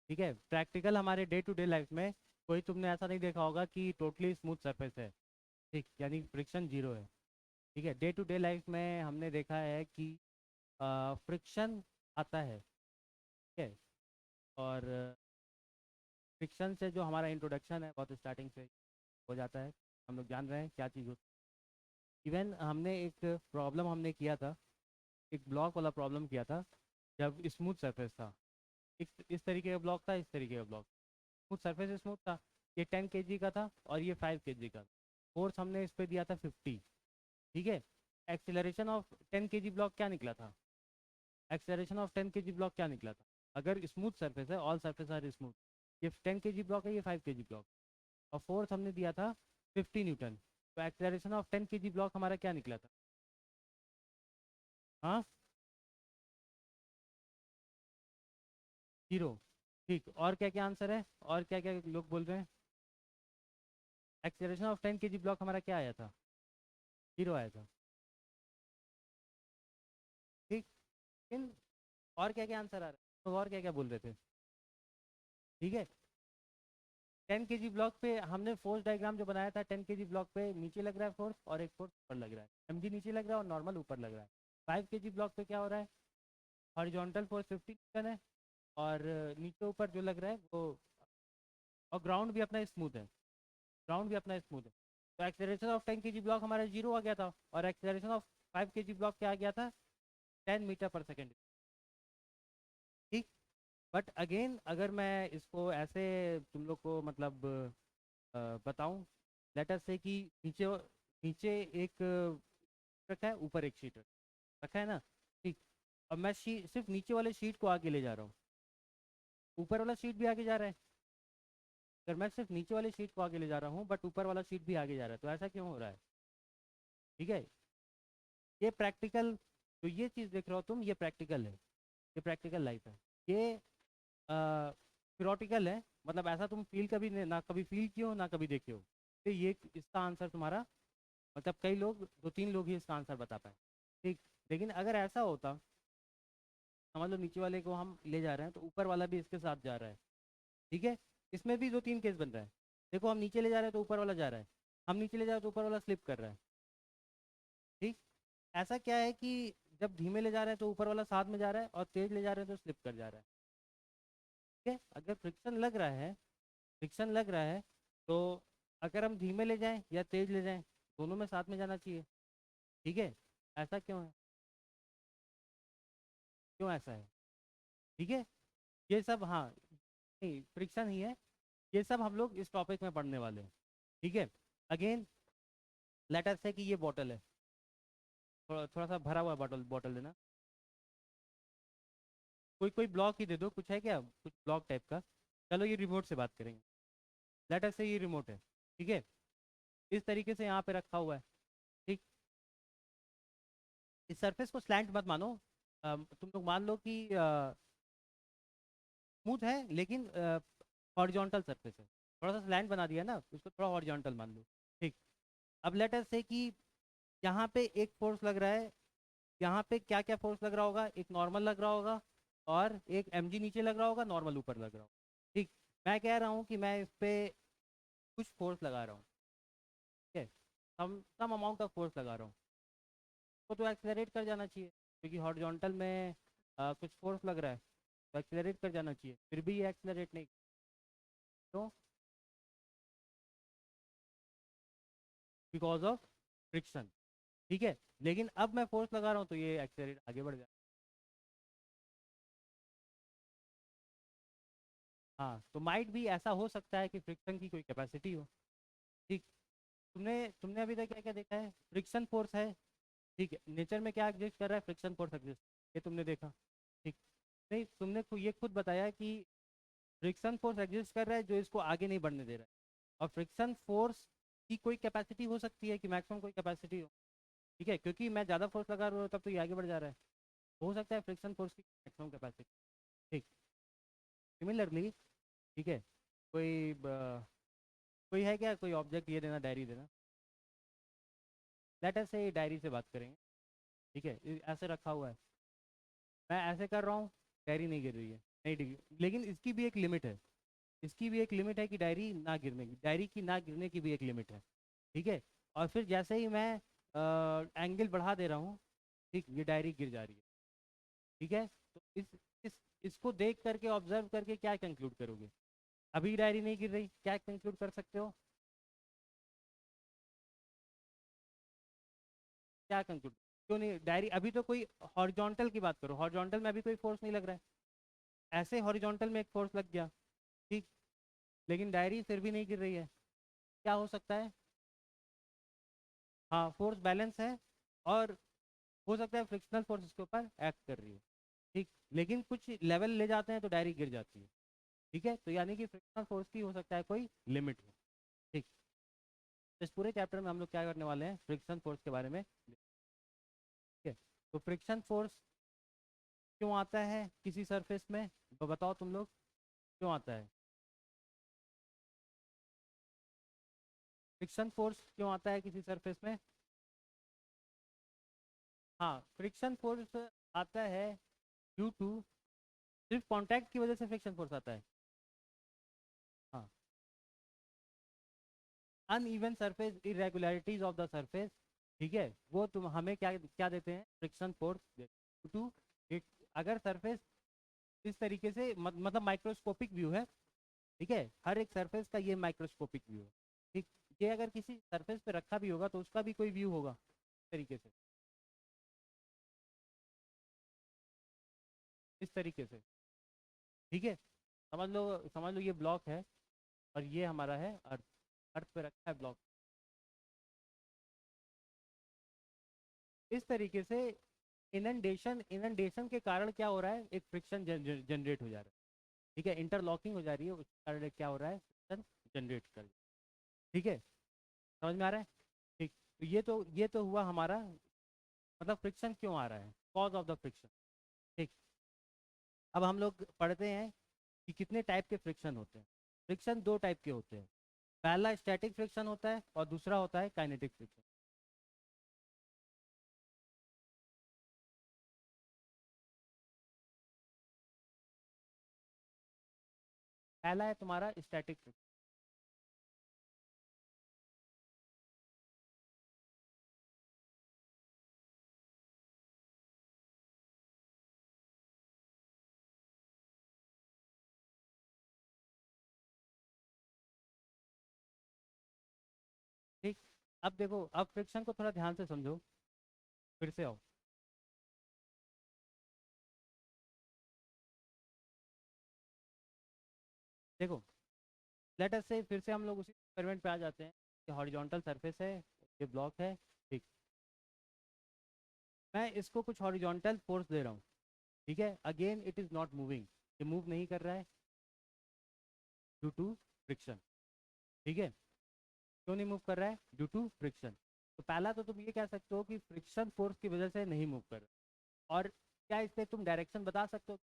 ठीक है, प्रैक्टिकल हमारे डे टू डे लाइफ में कोई तुमने ऐसा नहीं देखा होगा कि टोटली स्मूथ सरफेस है, ठीक, यानी फ्रिक्शन जीरो है। ठीक है, डे टू डे लाइफ में हमने देखा है कि फ्रिक्शन आता है, ठीक है। और फ्रिक्शन से जो हमारा इंट्रोडक्शन है बहुत स्टार्टिंग से हो जाता है, हम लोग जान रहे हैं क्या चीज़ होती है। इवन हमने एक प्रॉब्लम हमने किया था, एक ब्लॉक वाला प्रॉब्लम किया था, जब स्मूथ सरफेस था। इस तरीके का ब्लॉक था, इस तरीके का ब्लॉक, स्मूथ सरफेस स्मूथ था। ये 10 kg का था और ये 5 kg का। फोर्स हमने इस पे दिया था 50। ठीक है, एक्सेलरेशन ऑफ 10 kg ब्लॉक क्या निकला था? एक्सेलरेशन ऑफ 10 kg ब्लॉक क्या निकला था? अगर स्मूथ सरफेस है, ऑल सरफेस आर स्मूथ, ये 10 kg ब्लॉक है, ये 5 kg ब्लॉक, और फोर्स हमने दिया था 50 न्यूटन। तो एक्सेलरेशन ऑफ 10 kg ब्लॉक हमारा क्या निकला था? हाँ, जीरो। ठीक, और क्या क्या आंसर है, और क्या क्या लोग बोल रहे हैं? एक्सेलरेशन ऑफ 10 kg ब्लॉक हमारा क्या आया था? जीरो आया था। ठीक, इन और क्या क्या आंसर आ रहा है, तो और क्या क्या बोल रहे थे? ठीक है, 10 kg ब्लॉक पे हमने फोर्स डायग्राम जो बनाया था, 10 kg ब्लॉक पे नीचे लग रहा है फोर्स, और एक फोर्स ऊपर लग रहा है, mg नीचे लग रहा है और नॉर्मल ऊपर लग रहा है। 5 kg ब्लॉक पे क्या हो रहा है? हॉरिजॉन्टल फोर्स 50 न्यूटन है, और नीचे ऊपर जो लग रहा है वो, और ग्राउंड भी अपना स्मूथ है, ग्राउंड भी अपना स्मूथ है। तो एक्सेलरेशन ऑफ 10 kg ब्लॉक हमारा जीरो आ गया था, और एक्सेलरेशन ऑफ 5 kg ब्लॉक क्या आ गया था? 10 मीटर पर सेकेंड। ठीक, बट अगेन अगर मैं इसको ऐसे तुम लोग को मतलब बताऊं, लेटर से कि नीचे नीचे एक रखा है, ऊपर एक शीट रखा है ना, ठीक। अब मैं सिर्फ नीचे वाले शीट को आगे ले जा रहा हूँ, ऊपर वाला शीट भी आगे जा रहा है। अगर मैं सिर्फ नीचे वाले शीट को आगे ले जा रहा हूँ बट ऊपर वाला शीट भी आगे जा रहा है, तो ऐसा क्यों हो रहा है? ठीक है, ये प्रैक्टिकल, तो ये चीज़ देख रहे हो तुम, ये प्रैक्टिकल है, ये प्रैक्टिकल लाइफ है। ये थ्योरेटिकल है, मतलब ऐसा तुम फील कभी ना कभी फील किए हो ना कभी देखे हो। तो ये इसका आंसर तुम्हारा, मतलब कई लोग, दो तीन लोग ही इसका आंसर बता पाए। ठीक, लेकिन अगर ऐसा होता, समझ लो नीचे वाले को हम ले जा रहे हैं तो ऊपर वाला भी इसके साथ जा रहा है, ठीक है। इसमें भी दो तीन केस बन रहा है। देखो, हम नीचे ले जा रहे हैं तो ऊपर वाला जा रहा है, हम नीचे ले जा रहे हैं तो ऊपर वाला स्लिप कर रहा है। ठीक, ऐसा क्या है कि जब धीमे ले जा रहे हैं तो ऊपर वाला साथ में जा रहा है, और तेज ले जा रहे हैं तो स्लिप कर जा रहा है। ठीक है, अगर फ्रिक्शन लग रहा है, फ्रिक्शन लग रहा है, तो अगर हम धीमे ले जाएं या तेज ले जाएं, दोनों में साथ में जाना चाहिए। ठीक है, ऐसा क्यों है? क्यों ऐसा है? ठीक है, ये सब, हाँ, नहीं फ्रिक्शन ही है, ये सब हम लोग इस टॉपिक में पढ़ने वाले हैं। ठीक है, अगेन लेटर से कि ये बॉटल है, थोड़ा थोड़ा सा भरा हुआ बॉटल, बॉटल देना। कोई कोई ब्लॉक ही दे दो, कुछ है क्या, कुछ ब्लॉक टाइप का। चलो ये रिमोट से बात करेंगे, लेटर से ये रिमोट है, ठीक है। इस तरीके से यहाँ पे रखा हुआ है, ठीक। इस सरफेस को स्लैंट मत मानो, तुम लोग मान लो कि स्मूथ है, लेकिन हॉरिजॉन्टल सरफेस है। थोड़ा सा स्लैंट बना दिया ना, उसको थोड़ा हॉरिजॉन्टल मान लो। ठीक, अब लेटर से कि यहाँ पे एक फोर्स लग रहा है, यहाँ पे क्या क्या फोर्स लग रहा होगा, एक नॉर्मल लग रहा होगा, और एक mg नीचे लग रहा होगा, नॉर्मल ऊपर लग रहा होगा। ठीक, मैं कह रहा हूँ कि मैं इस पे कुछ फोर्स लगा रहा हूँ, ठीक है, सम अमाउंट ऑफ फोर्स लगा रहा हूँ, तो एक्सेलरेट कर जाना चाहिए, क्योंकि हॉरिजॉन्टल में कुछ फोर्स लग रहा है, तो एक्सेलरेट कर जाना चाहिए, फिर भी ये एक्सेलरेट नहीं। तो बिकॉज ऑफ फ्रिक्शन। ठीक है, लेकिन अब मैं फोर्स लगा रहा हूँ तो ये एक्सेलरेट आगे बढ़ जाए। हाँ, तो माइट भी ऐसा हो सकता है कि फ्रिक्शन की कोई कैपेसिटी हो। ठीक, तुमने तुमने अभी तक क्या क्या देखा है? फ्रिक्शन फोर्स है, ठीक है, नेचर में क्या एग्जिस्ट कर रहा है? फ्रिक्शन फोर्स एग्जिस्ट, ये तुमने देखा। ठीक, नहीं तुमने ये खुद बताया कि फ्रिक्शन फोर्स एग्जिस्ट कर रहा है जो इसको आगे नहीं बढ़ने दे रहा है, और फ्रिक्शन फोर्स की कोई कैपेसिटी हो सकती है कि मैक्सिमम कोई कैपेसिटी हो, ठीक है, क्योंकि मैं ज़्यादा फोर्स लगा रहा हूँ तब तो ये आगे बढ़ जा रहा है, हो सकता है फ्रिक्शन फोर्स की मैक्सिमम कैपेसिटी। ठीक, सिमिलरली, ठीक है, कोई है क्या, कोई ऑब्जेक्ट ये देना, डायरी देना, लेटर से डायरी से बात करेंगे। ठीक है, ऐसे रखा हुआ है, मैं ऐसे कर रहा हूँ, डायरी नहीं गिर रही है, नहीं डिग्री, लेकिन इसकी भी एक लिमिट है। इसकी भी एक लिमिट है कि डायरी ना गिरने की, डायरी की ना गिरने की भी एक लिमिट है। ठीक है। और फिर जैसे ही मैं एंगल बढ़ा दे रहा हूँ, ठीक, ये डायरी गिर जा रही है। ठीक है। तो इस इसको देख करके, ऑब्जर्व करके क्या कंक्लूड करोगे? अभी डायरी नहीं गिर रही, क्या कंक्लूड कर सकते हो? क्या कंक्लूड? क्यों नहीं डायरी? अभी तो कोई हॉरिजॉन्टल की बात करो, हॉरिजॉन्टल में अभी कोई फोर्स नहीं लग रहा है। ऐसे हॉरिजॉन्टल में एक फोर्स लग गया, ठीक, लेकिन डायरी फिर भी नहीं गिर रही है। क्या हो सकता है? हाँ, फोर्स बैलेंस है, और हो सकता है फ्रिक्शनल फोर्स इसके ऊपर एक्ट कर रही है। ठीक, लेकिन कुछ लेवल ले जाते हैं तो डायरी गिर जाती है। ठीक है, तो यानी कि फ्रिक्शनल फोर्स की हो सकता है कोई लिमिट हो। ठीक। तो इस पूरे चैप्टर में हम लोग क्या करने वाले हैं, फ्रिक्शन फोर्स के बारे में। ठीक है। तो फ्रिक्शन फोर्स क्यों आता है किसी सरफेस में, तो बताओ तुम लोग, क्यों आता है? फ्रिक्शन फोर्स क्यों आता है किसी सरफेस में? हाँ, फ्रिक्शन फोर्स आता है ड्यू टू, सिर्फ कांटेक्ट की वजह से फ्रिक्शन फोर्स आता है। हाँ, uneven surface, irregularities of the surface, ठीक है, वो तुम हमें क्या क्या देते हैं, फ्रिक्शन फोर्स टू इट। अगर सरफेस इस तरीके से मतलब माइक्रोस्कोपिक व्यू है, ठीक है, हर एक सरफेस का ये माइक्रोस्कोपिक व्यू है। ठीक, ये अगर किसी सरफेस पे रखा भी होगा तो उसका भी कोई व्यू होगा इस तरीके से, इस तरीके से। ठीक है, समझ लो ये ब्लॉक है, और ये हमारा है अर्थ, अर्थ पे रखा है ब्लॉक, इस तरीके से। इनंडेशन के कारण क्या हो रहा है, एक फ्रिक्शन जनरेट हो जा रहा है। ठीक है, इंटरलॉकिंग हो जा रही है, उसके कारण क्या हो रहा है, फ्रिक्शन जनरेट कर। ठीक है, समझ में आ रहा है? ठीक। तो ये तो हुआ हमारा, मतलब फ्रिक्शन क्यों आ रहा है, कॉज ऑफ द फ्रिक्शन। ठीक। अब हम लोग पढ़ते हैं कि कितने टाइप के फ्रिक्शन होते हैं। फ्रिक्शन दो टाइप के होते हैं, पहला स्टैटिक फ्रिक्शन होता है और दूसरा होता है काइनेटिक फ्रिक्शन। पहला है तुम्हारा स्टैटिक फ्रिक्शन। ठीक। अब देखो, अब फ्रिक्शन को थोड़ा ध्यान से समझो, फिर से आओ। देखो, लेट अस से, फिर से हम लोग उसी एक्सपेरिमेंट पे आ जाते हैं कि हॉरिजॉन्टल सरफेस है, ये ब्लॉक है। ठीक, मैं इसको कुछ हॉरिजॉन्टल फोर्स दे रहा हूँ। ठीक है, again it is not moving, ये मूव नहीं कर रहा है ड्यू टू फ्रिक्शन। ठीक है, क्यों नहीं मूव कर रहा है? Due to friction. तो पहला तो तुम ये कह सकते हो कि फ्रिक्शन फोर्स की वजह से नहीं मूव कर रहा। और क्या इस पे तुम डायरेक्शन बता सकते हो,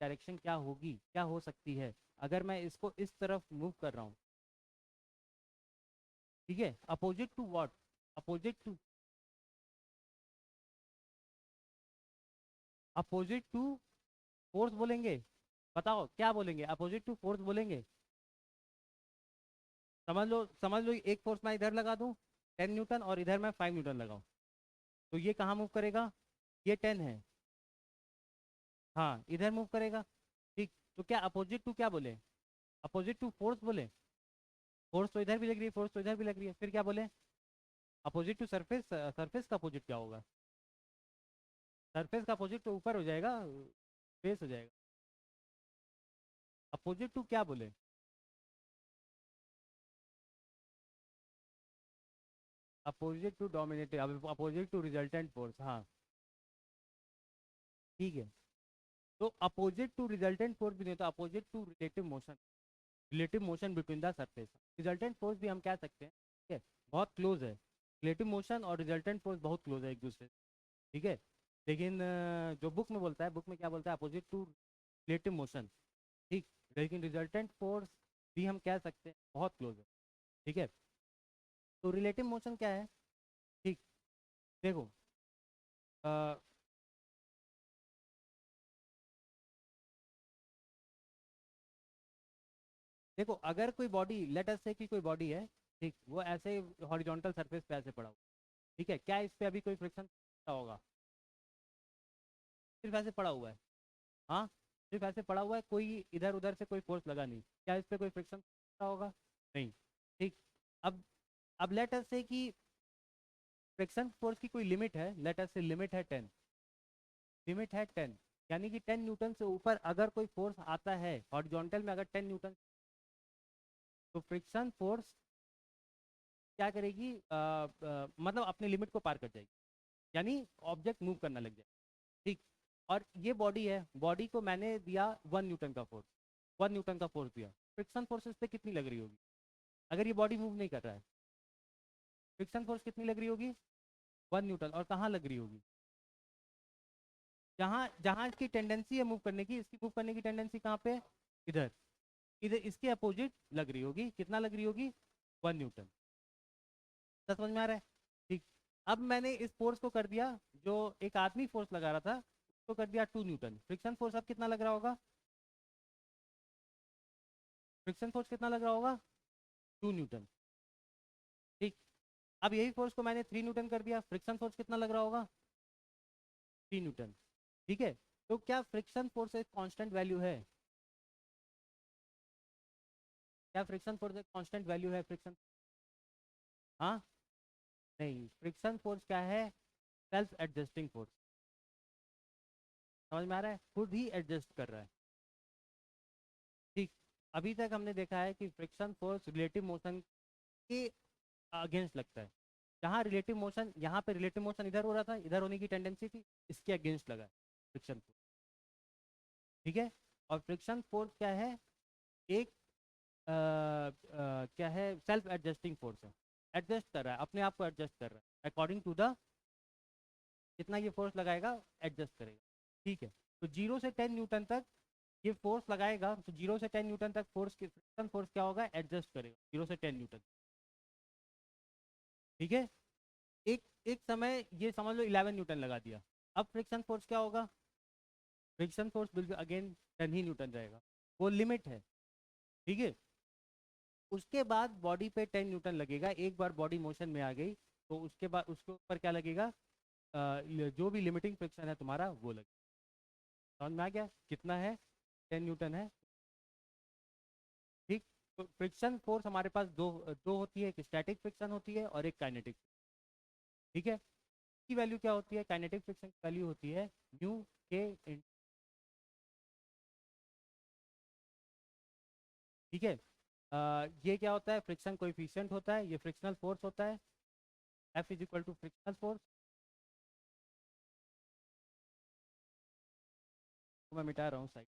डायरेक्शन क्या होगी, क्या हो सकती है अगर मैं इसको इस तरफ मूव कर रहा हूँ? ठीक है, opposite to what? Opposite to, opposite to force बोलेंगे? बताओ क्या बोलेंगे, अपोजिट टू फोर्स बोलेंगे? समझ लो एक फोर्स मैं इधर लगा दूं 10 न्यूटन, और इधर मैं 5 न्यूटन लगाऊं, तो ये कहाँ मूव करेगा? ये 10 है, हाँ इधर मूव करेगा। ठीक, तो क्या अपोजिट टू क्या बोले? अपोजिट टू फोर्स बोले? फोर्स तो इधर भी लग रही है, फोर्स तो इधर भी लग रही है, फिर क्या बोले? अपोजिट टू सरफेस, सरफेस का अपोजिट क्या होगा? सरफेस का अपोजिट तो ऊपर हो जाएगा, फेस हो जाएगा। अपोजिट टू क्या बोले? Opposite to dominating, opposite to resultant force, हाँ। ठीक है, तो अपोजिट टू रिजल्टेंट फोर्स भी नहीं, तो opposite to relative motion, relative motion between the surface. Resultant force भी हम कह सकते हैं, ठीक है, बहुत क्लोज है। रिलेटिव मोशन और रिजल्टेंट फोर्स बहुत क्लोज है एक दूसरे से। ठीक है, लेकिन जो बुक में बोलता है, बुक में क्या बोलता है, अपोजिट टू रिलेटिव मोशन। ठीक, लेकिन रिजल्टेंट फोर्स भी हम कह सकते हैं बहुत क्लोज है। ठीक है, तो रिलेटिव मोशन क्या है? ठीक, देखो, अ, देखो अगर कोई बॉडी, लेट अस से कि कोई बॉडी है, ठीक, वो ऐसे हॉरिजॉन्टल सरफेस पे ऐसे पड़ा हुआ, ठीक है, क्या इस पे अभी कोई फ्रिक्शन होगा? सिर्फ ऐसे पड़ा हुआ है, हाँ, सिर्फ ऐसे पड़ा हुआ है, कोई इधर उधर से कोई फोर्स लगा नहीं, क्या इस पे कोई फ्रिक्शन होगा? नहीं, ठीक। अब अब लेट अस से कि फ्रिक्शन फोर्स की कोई लिमिट है, लेट अस से लिमिट है 10, लिमिट है 10, यानी कि 10 न्यूटन से ऊपर अगर कोई फोर्स आता है हॉरिजॉन्टल में, अगर 10 न्यूटन, तो फ्रिक्शन फोर्स क्या करेगी, मतलब अपने लिमिट को पार कर जाएगी, यानी ऑब्जेक्ट मूव करना लग जाए, ठीक। और ये बॉडी है, बॉडी को मैंने दिया 1 न्यूटन का फोर्स, 1 न्यूटन का फोर्स दिया, फ्रिक्शन फोर्स इस पर कितनी लग रही होगी अगर ये बॉडी मूव नहीं कर रहा है? फ्रिक्शन फोर्स कितनी लग रही होगी? 1 न्यूटन। और कहाँ लग रही होगी? जहाँ जहाँ इसकी टेंडेंसी है मूव करने की, इसकी मूव करने की टेंडेंसी कहाँ पे? इधर, इधर इसके अपोजिट लग रही होगी, कितना लग रही होगी? 1 न्यूटन। समझ में आ रहा है? ठीक। अब मैंने इस फोर्स को कर दिया, जो एक आदमी फोर्स लगा रहा था उसको कर दिया 2 न्यूटन, फ्रिक्शन फोर्स अब कितना लग रहा होगा? फ्रिक्शन फोर्स कितना लग रहा होगा? 2 न्यूटन, ठीक। अब यही फोर्स को मैंने 3 न्यूटन कर दिया, फ्रिक्शन फोर्स कितना लग रहा होगा? 3 न्यूटन, ठीक है। तो क्या फ्रिक्शन फोर्स एक कांस्टेंट वैल्यू है? क्या फ्रिक्शन फोर्स एक कांस्टेंट वैल्यू है? फ्रिक्शन, हाँ, नहीं, फ्रिक्शन फोर्स क्या है? Self adjusting force. समझ में आ रहा है? खुद ही एडजस्ट कर रहा है, ठीक। अभी तक हमने देखा है कि फ्रिक्शन फोर्स रिलेटिव मोशन के अगेंस्ट लगता है, जहाँ रिलेटिव मोशन, यहाँ पे रिलेटिव मोशन इधर हो रहा था, इधर होने की टेंडेंसी थी, इसके अगेंस्ट लगा फ्रिक्शन फोर्स, ठीक है। और फ्रिक्शन फोर्स क्या है? एक क्या है, सेल्फ एडजस्टिंग फोर्स है, एडजस्ट कर रहा है, अपने आप को एडजस्ट कर रहा है अकॉर्डिंग टू द, जितना ये फोर्स लगाएगा एडजस्ट करेगा, ठीक है। तो 0 से 10 न्यूटन तक ये फोर्स लगाएगा, तो 0 से 10 न्यूटन तक फोर्स, फ्रिक्शन फोर्स क्या होगा? एडजस्ट करेगा 0 से 10 न्यूटन, ठीक है। एक एक समय ये समझ लो 11 न्यूटन लगा दिया, अब फ्रिक्शन फोर्स क्या होगा? फ्रिक्शन फोर्स बिल्कुल अगेन 10 ही न्यूटन रहेगा, वो लिमिट है, ठीक है। उसके बाद बॉडी पे 10 न्यूटन लगेगा, एक बार बॉडी मोशन में आ गई तो उसके बाद उसके ऊपर क्या लगेगा? जो भी लिमिटिंग फ्रिक्शन है तुम्हारा वो लगेगा। समझ में आ गया कितना है? 10 न्यूटन है, ठीक। तो फ्रिक्शन फोर्स हमारे पास दो दो होती है, एक स्टैटिक फ्रिक्शन होती है और एक काइनेटिक, ठीक है। की वैल्यू क्या होती है? काइनेटिक फ्रिक्शन की वैल्यू होती है न्यू के, ठीक है। ये क्या होता है? फ्रिक्शन कोएफिशिएंट होता है, ये फ्रिक्शनल फोर्स होता है, F is equal to frictional force. तो मैं मिटा रहा हूँ साइड,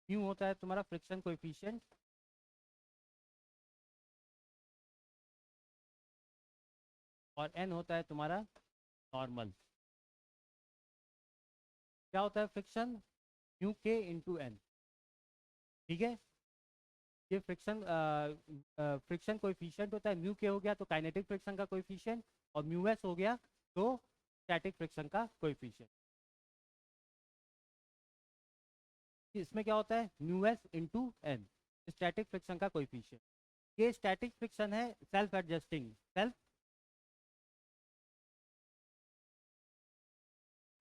न्यू होता है तुम्हारा फ्रिक्शन कोएफिशिएंट, और N होता है तुम्हारा नॉर्मल। क्या होता है फ्रिक्शन? न्यू के इंटू एन, ठीक है। ये फ्रिक्शन फ्रिक्शन कोएफिशिएंट होता है, म्यू के हो गया तो काइनेटिक फ्रिक्शन का कोएफिशिएंट, और म्यू एस हो गया तो स्टैटिक फ्रिक्शन का कोएफिशिएंट। इसमें क्या होता है? Mu s into N, static friction का कोएफिशिएंट। ये स्टैटिक फ्रिक्शन है, सेल्फ एडजस्टिंग,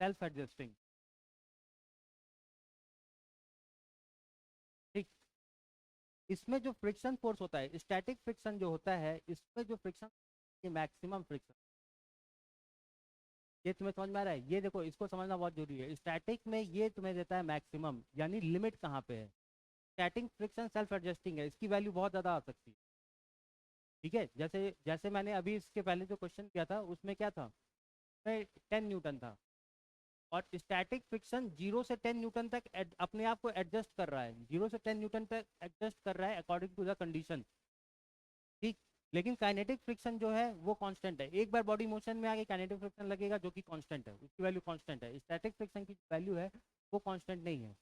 सेल्फ एडजस्टिंग, ठीक। इसमें जो फ्रिक्शन फोर्स होता है, स्टैटिक फ्रिक्शन जो होता है, इसमें जो फ्रिक्शन, ये मैक्सिमम फ्रिक्शन, ये तुम्हें समझ में आ रहा है? ये देखो, इसको समझना बहुत जरूरी है। स्टैटिक में ये तुम्हें देता है मैक्सिमम, यानी लिमिट कहाँ पे है। स्टैटिक फ्रिक्शन सेल्फ एडजस्टिंग है, इसकी वैल्यू बहुत ज़्यादा आ सकती है, ठीक है। जैसे जैसे मैंने अभी इसके पहले जो क्वेश्चन किया था उसमें क्या था? उसमें 10 न्यूटन था, और स्टैटिक फ्रिक्शन 0 से 10 न्यूटन तक अपने आप को एडजस्ट कर रहा है, 0 से 10 न्यूटन तक एडजस्ट कर रहा है अकॉर्डिंग टू द कंडीशन, ठीक। लेकिन काइनेटिक फ्रिक्शन जो है वो कांस्टेंट है, एक बार बॉडी मोशन में आ गई काइनेटिक फ्रिक्शन लगेगा जो कि कांस्टेंट है, उसकी वैल्यू कांस्टेंट है। स्टैटिक फ्रिक्शन की वैल्यू है वो कांस्टेंट नहीं है,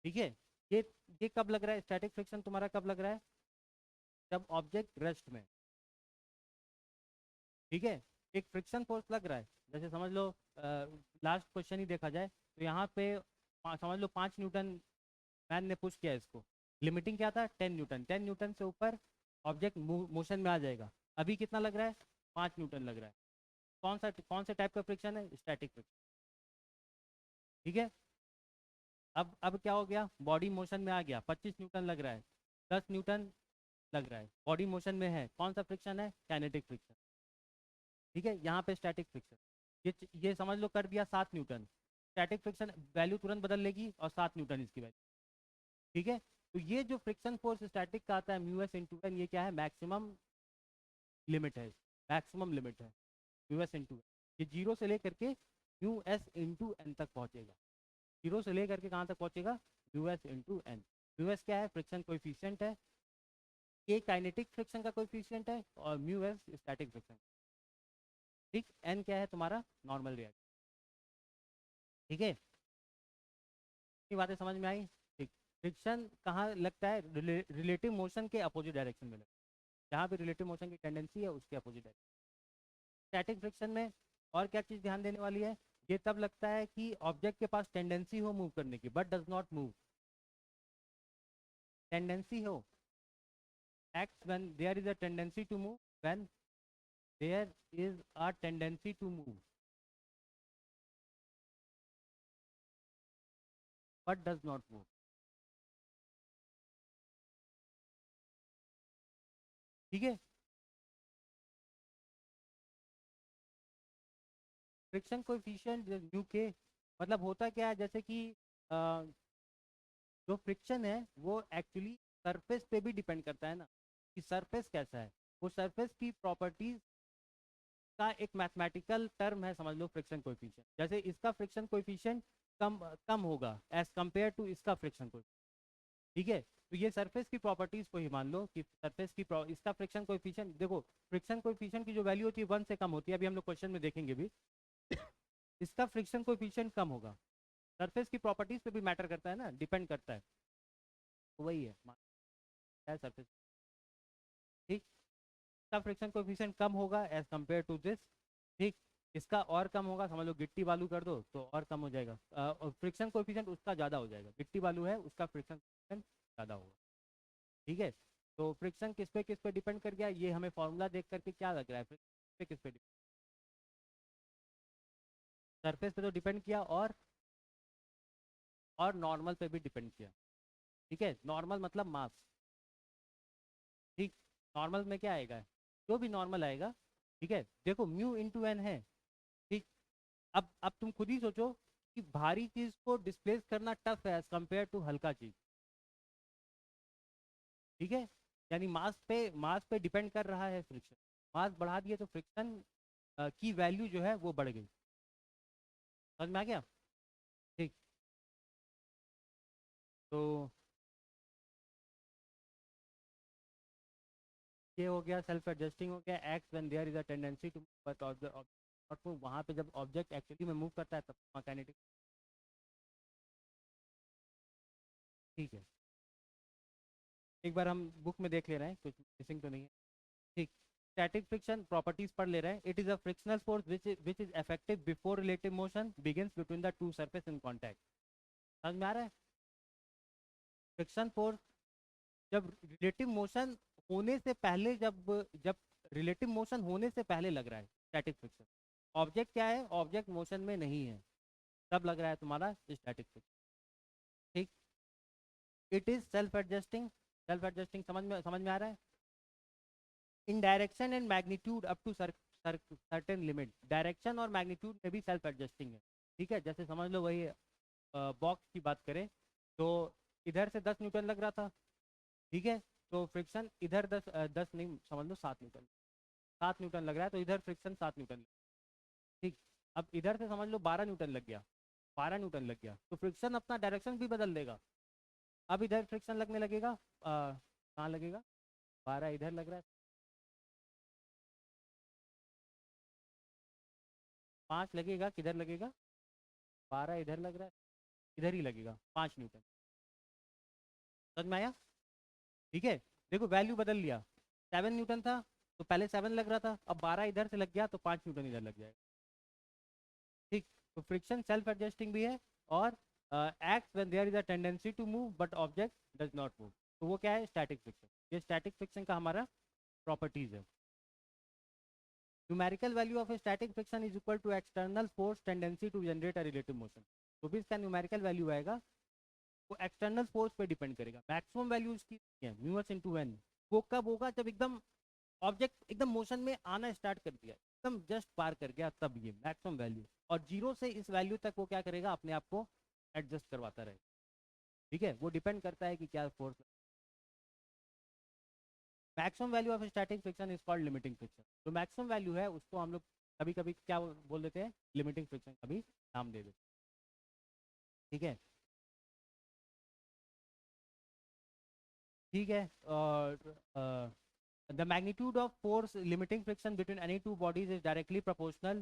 ठीक है। ये ये कब लग रहा है स्टैटिक फ्रिक्शन तुम्हारा? कब लग रहा है? जब ऑब्जेक्ट रेस्ट में, ठीक है। एक फ्रिक्शन फोर्स लग रहा है, जैसे समझ लो लास्ट क्वेश्चन ही देखा जाए तो यहाँ पे समझ लो 5 न्यूटन मैन ने पुश किया इसको, लिमिटिंग क्या था 10 न्यूटन, 10 न्यूटन से ऊपर ऑब्जेक्ट मोशन में आ जाएगा। अभी कितना लग रहा है 5 न्यूटन लग रहा है। कौन से टाइप का फ्रिक्शन है, स्टैटिक फ्रिक्शन। ठीक है, अब क्या हो गया, बॉडी मोशन में आ गया, 25 न्यूटन लग रहा है, 10 न्यूटन लग रहा है, बॉडी मोशन में है, कौन सा फ्रिक्शन है, काइनेटिक फ्रिक्शन। ठीक है, यहाँ पे स्टैटिक फ्रिक्शन, ये समझ लो कर दिया 7 न्यूटन, स्टैटिक फ्रिक्शन वैल्यू तुरंत बदल लेगी और 7 न्यूटन इसकी वैल्यू। ठीक है, तो ये जो फ्रिक्शन फोर्स स्टैटिक का आता है म्यू एस इंटू एन, ये क्या है, मैक्सिमम लिमिट है, मैक्सिमम लिमिट है म्यू एस इंटू एन। ये जीरो से लेकर के म्यू एस इंटू एन तक पहुंचेगा, जीरो से लेकर के कहाँ तक पहुंचेगा, mu s into N. Mu s क्या है, फ्रिक्शन कोएफिशिएंट है, के काइनेटिक फ्रिक्शन का कोएफिशिएंट है और म्यू एस स्टैटिक फ्रिक्शन। ठीक, एन क्या है तुम्हारा नॉर्मल रिएक्शन। ठीक है, ये बातें समझ में आई। ठीक, फ्रिक्शन कहाँ लगता है, रिलेटिव मोशन के अपोजिट डायरेक्शन में लगता है, जहाँ भी रिलेटिव मोशन की टेंडेंसी है उसके अपोजिट डायरेक्शन। स्टैटिक फ्रिक्शन में और क्या चीज़ ध्यान देने वाली है, ये तब लगता है कि ऑब्जेक्ट के पास टेंडेंसी हो मूव करने की but does not move, tendency हो, acts when there is a tendency to move, when there is a tendency to move but does not move। ठीक है, फ्रिक्शन कोएफिशिएंट न्यू के मतलब होता क्या है, जैसे कि अ, जो फ्रिक्शन है वो एक्चुअली सरफेस पे भी डिपेंड करता है ना, कि सरफेस कैसा है, वो सरफेस की प्रॉपर्टीज का एक मैथमेटिकल टर्म है, समझ लो फ्रिक्शन कोएफिशिएंट। जैसे इसका फ्रिक्शन कोएफिशिएंट कम कम होगा एज कंपेयर टू इसका फ्रिक्शन कोएफिशिएंट। ठीक है, तो ये सरफेस की प्रॉपर्टीज को ही मान लो कि सरफेस की इसका फ्रिक्शन कोएफिशिएंट, देखो फ्रिक्शन कोएफिशिएंट की जो वैल्यू होती है 1 से कम होती है, अभी हम लोग क्वेश्चन में देखेंगे भी। इसका फ्रिक्शन कोएफिशिएंट कम होगा, सरफेस की प्रॉपर्टीज पे भी मैटर करता है ना, डिपेंड करता है, तो वही है सरफेस। ठीक, इसका फ्रिक्शन कोएफिशिएंट कम होगा एज कंपेयर टू दिस। ठीक, इसका और कम होगा, समझ लो गिट्टी बालू कर दो तो और कम हो जाएगा, और फ्रिक्शन कोएफिशिएंट उसका ज़्यादा हो जाएगा, गिट्टी बालू है उसका फ्रिक्शन कोएफिशिएंट ज़्यादा होगा। ठीक है, तो फ्रिक्शन किस पे डिपेंड कर गया, ये हमें फॉर्मूला देख करके क्या लग रहा है, फ्रिक्शन पे किस पे सरफेस पे तो डिपेंड किया और नॉर्मल पे भी डिपेंड किया। ठीक है, नॉर्मल मतलब मास। ठीक, नॉर्मल में क्या आएगा, जो भी नॉर्मल आएगा। ठीक है, देखो म्यू इंटू एन है। ठीक, अब तुम खुद ही सोचो कि भारी चीज को डिस्प्लेस करना टफ है एज कंपेयर टू हल्का चीज। ठीक है, यानी मास पे डिपेंड कर रहा है फ्रिक्शन, मास बढ़ा दिए तो फ्रिक्शन की वैल्यू जो है वो बढ़ गई। समझ में आ गया। ठीक, तो ये हो गया, सेल्फ एडजस्टिंग हो गया, acts when there is a tendency to but object वहाँ पे जब ऑब्जेक्ट एक्चुअली में मूव करता है तब काइनेटिक। ठीक है, एक बार हम बुक में देख ले रहे हैं, कुछ मिसिंग तो नहीं है। ठीक, स्टैटिक फ्रिक्शन प्रॉपर्टीज पढ़ ले रहे हैं। It is a frictional force which is effective before relative motion begins between the two surface in contact. समझ में आ रहा है, फ्रिक्शन फोर्स जब रिलेटिव मोशन होने से पहले, जब रिलेटिव मोशन होने से पहले लग रहा है स्टैटिक फ्रिक्शन, ऑब्जेक्ट क्या है, ऑब्जेक्ट मोशन में नहीं है, तब लग रहा है तुम्हारा स्टैटिक फ्रिक्शन। ठीक, it is self adjusting, self adjusting समझ में आ रहा है। In direction and magnitude up to certain limit, direction और मैग्नीट्यूड में भी सेल्फ एडजस्टिंग है। ठीक है, जैसे समझ लो वही बॉक्स की बात करें तो इधर से 10 न्यूटन लग रहा था। ठीक है, तो फ्रिक्शन इधर 10 नहीं, समझ लो 7 न्यूटन, 7 न्यूटन लग रहा है तो इधर फ्रिक्शन 7 न्यूटन। ठीक, अब इधर से समझ लो 12 न्यूटन लग गया, 12 न्यूटन लग गया तो फ्रिक्शन अपना डायरेक्शन भी बदल देगा। अब इधर फ्रिक्शन लगने लगेगा, कहाँ लगेगा, 12 इधर लग रहा है, 5 लगेगा, किधर लगेगा, 12 इधर लग रहा है, इधर ही लगेगा 5 न्यूटन। समझ में आया। ठीक है, देखो वैल्यू बदल लिया, 7 न्यूटन था तो पहले 7 लग रहा था, अब 12 इधर से लग गया तो 5 न्यूटन इधर लग जाएगा। ठीक, तो फ्रिक्शन सेल्फ एडजस्टिंग भी है और acts when there is a tendency to move but object does not move, तो वो क्या है, स्टैटिक फ्रिक्शन। ये स्टैटिक फ्रिक्शन का हमारा प्रॉपर्टीज है। Numerical value of static friction is equal to external force tendency to generate a relative motion. तो भी इसका न्यूमेरिकल वैल्यू आएगा, वो एक्सटर्नल फोर्स पे डिपेंड करेगा। मैक्सिमम वैल्यू इसकी है म्यूएस इनटू एन। वो कब होगा, जब एकदम ऑब्जेक्ट एकदम मोशन में आना स्टार्ट कर दिया, एकदम जस्ट पार कर गया, तब ये मैक्सिमम वैल्यू। और जीरो से इस वैल्यू तक वो क्या करेगा, अपने आप को एडजस्ट करवाता रहेगा। ठीक है, वो डिपेंड करता है कि क्या force. Maximum value of static friction is called limiting friction. जो मैक्सिमम वैल्यू है उसको हम लोग कभी कभी क्या बोल देते हैं, लिमिटिंग फ्रिक्शन का भी नाम दे देते हैं। ठीक है, ठीक है। और the magnitude of force limiting friction between any two bodies is directly proportional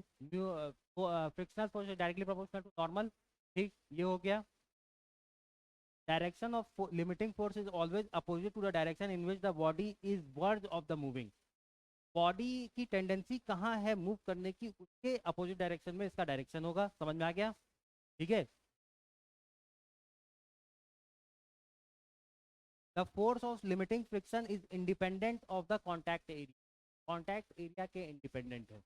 frictional force is directly proportional to normal। ठीक, ये हो गया। direction of limiting force is always opposite to the direction in which the body is verge of the moving। Body की tendency कहाँ है move करने की, उसके अपोजिट डायरेक्शन में इसका डायरेक्शन होगा। समझ में आ गया? ठीक है। The force of limiting friction is independent of the contact area. Contact area के इंडिपेंडेंट है।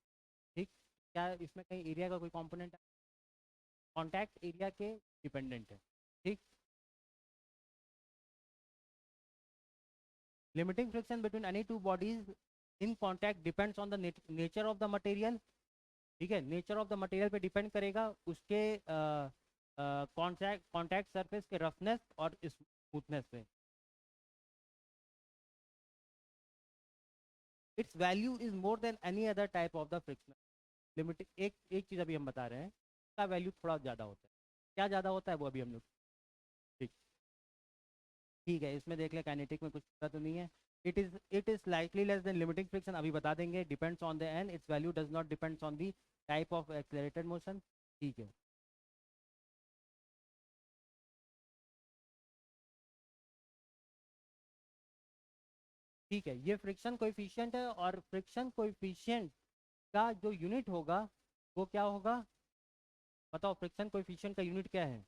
ठीक, क्या इसमें कहीं एरिया का कोई कंपोनेंट है? कॉन्टैक्ट एरिया के डिपेंडेंट है। ठीक, limiting friction between any two bodies in contact depends on the nature of the material. ठीक है, नेचर ऑफ द मटेरियल पे डिपेंड करेगा, उसके कॉन्टैक्ट सरफेस के रफनेस और स्मूथनेस पे। It's value is more than any other type of the friction limit. एक एक चीज़ अभी हम बता रहे हैं, इसका वैल्यू थोड़ा ज़्यादा होता है। क्या ज़्यादा होता है वो अभी हम लोग, ठीक, ठीक है, इसमें देख ले काइनेटिक में कुछ पता तो नहीं है। It is slightly less than limiting friction, अभी बता देंगे। Depends on the N, its value does not depends on the type of accelerated motion. ठीक है, ठीक है, ये फ्रिक्शन कोएफिशिएंट है और फ्रिक्शन कोएफिशिएंट का जो यूनिट होगा वो क्या होगा, बताओ फ्रिक्शन कोएफिशिएंट का यूनिट क्या है?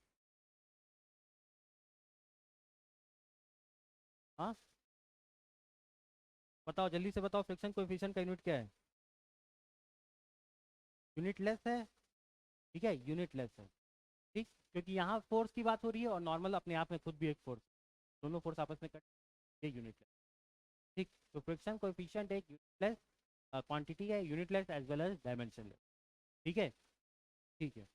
हाँ, बताओ जल्दी से बताओ, फ्रिक्शन कोएफिशिएंट का यूनिट क्या है? यूनिट लेस है। ठीक है, यूनिट लेस है। ठीक, क्योंकि यहाँ फोर्स की बात हो रही है और नॉर्मल अपने आप में खुद भी एक फोर्स, दोनों फोर्स आपस में कट, ये यूनिट लेस। ठीक, तो फ्रिक्शन कोएफिशिएंट एक यूनिटलेस क्वांटिटी है, unitless as well as dimensionless. ठीक है, ठीक है,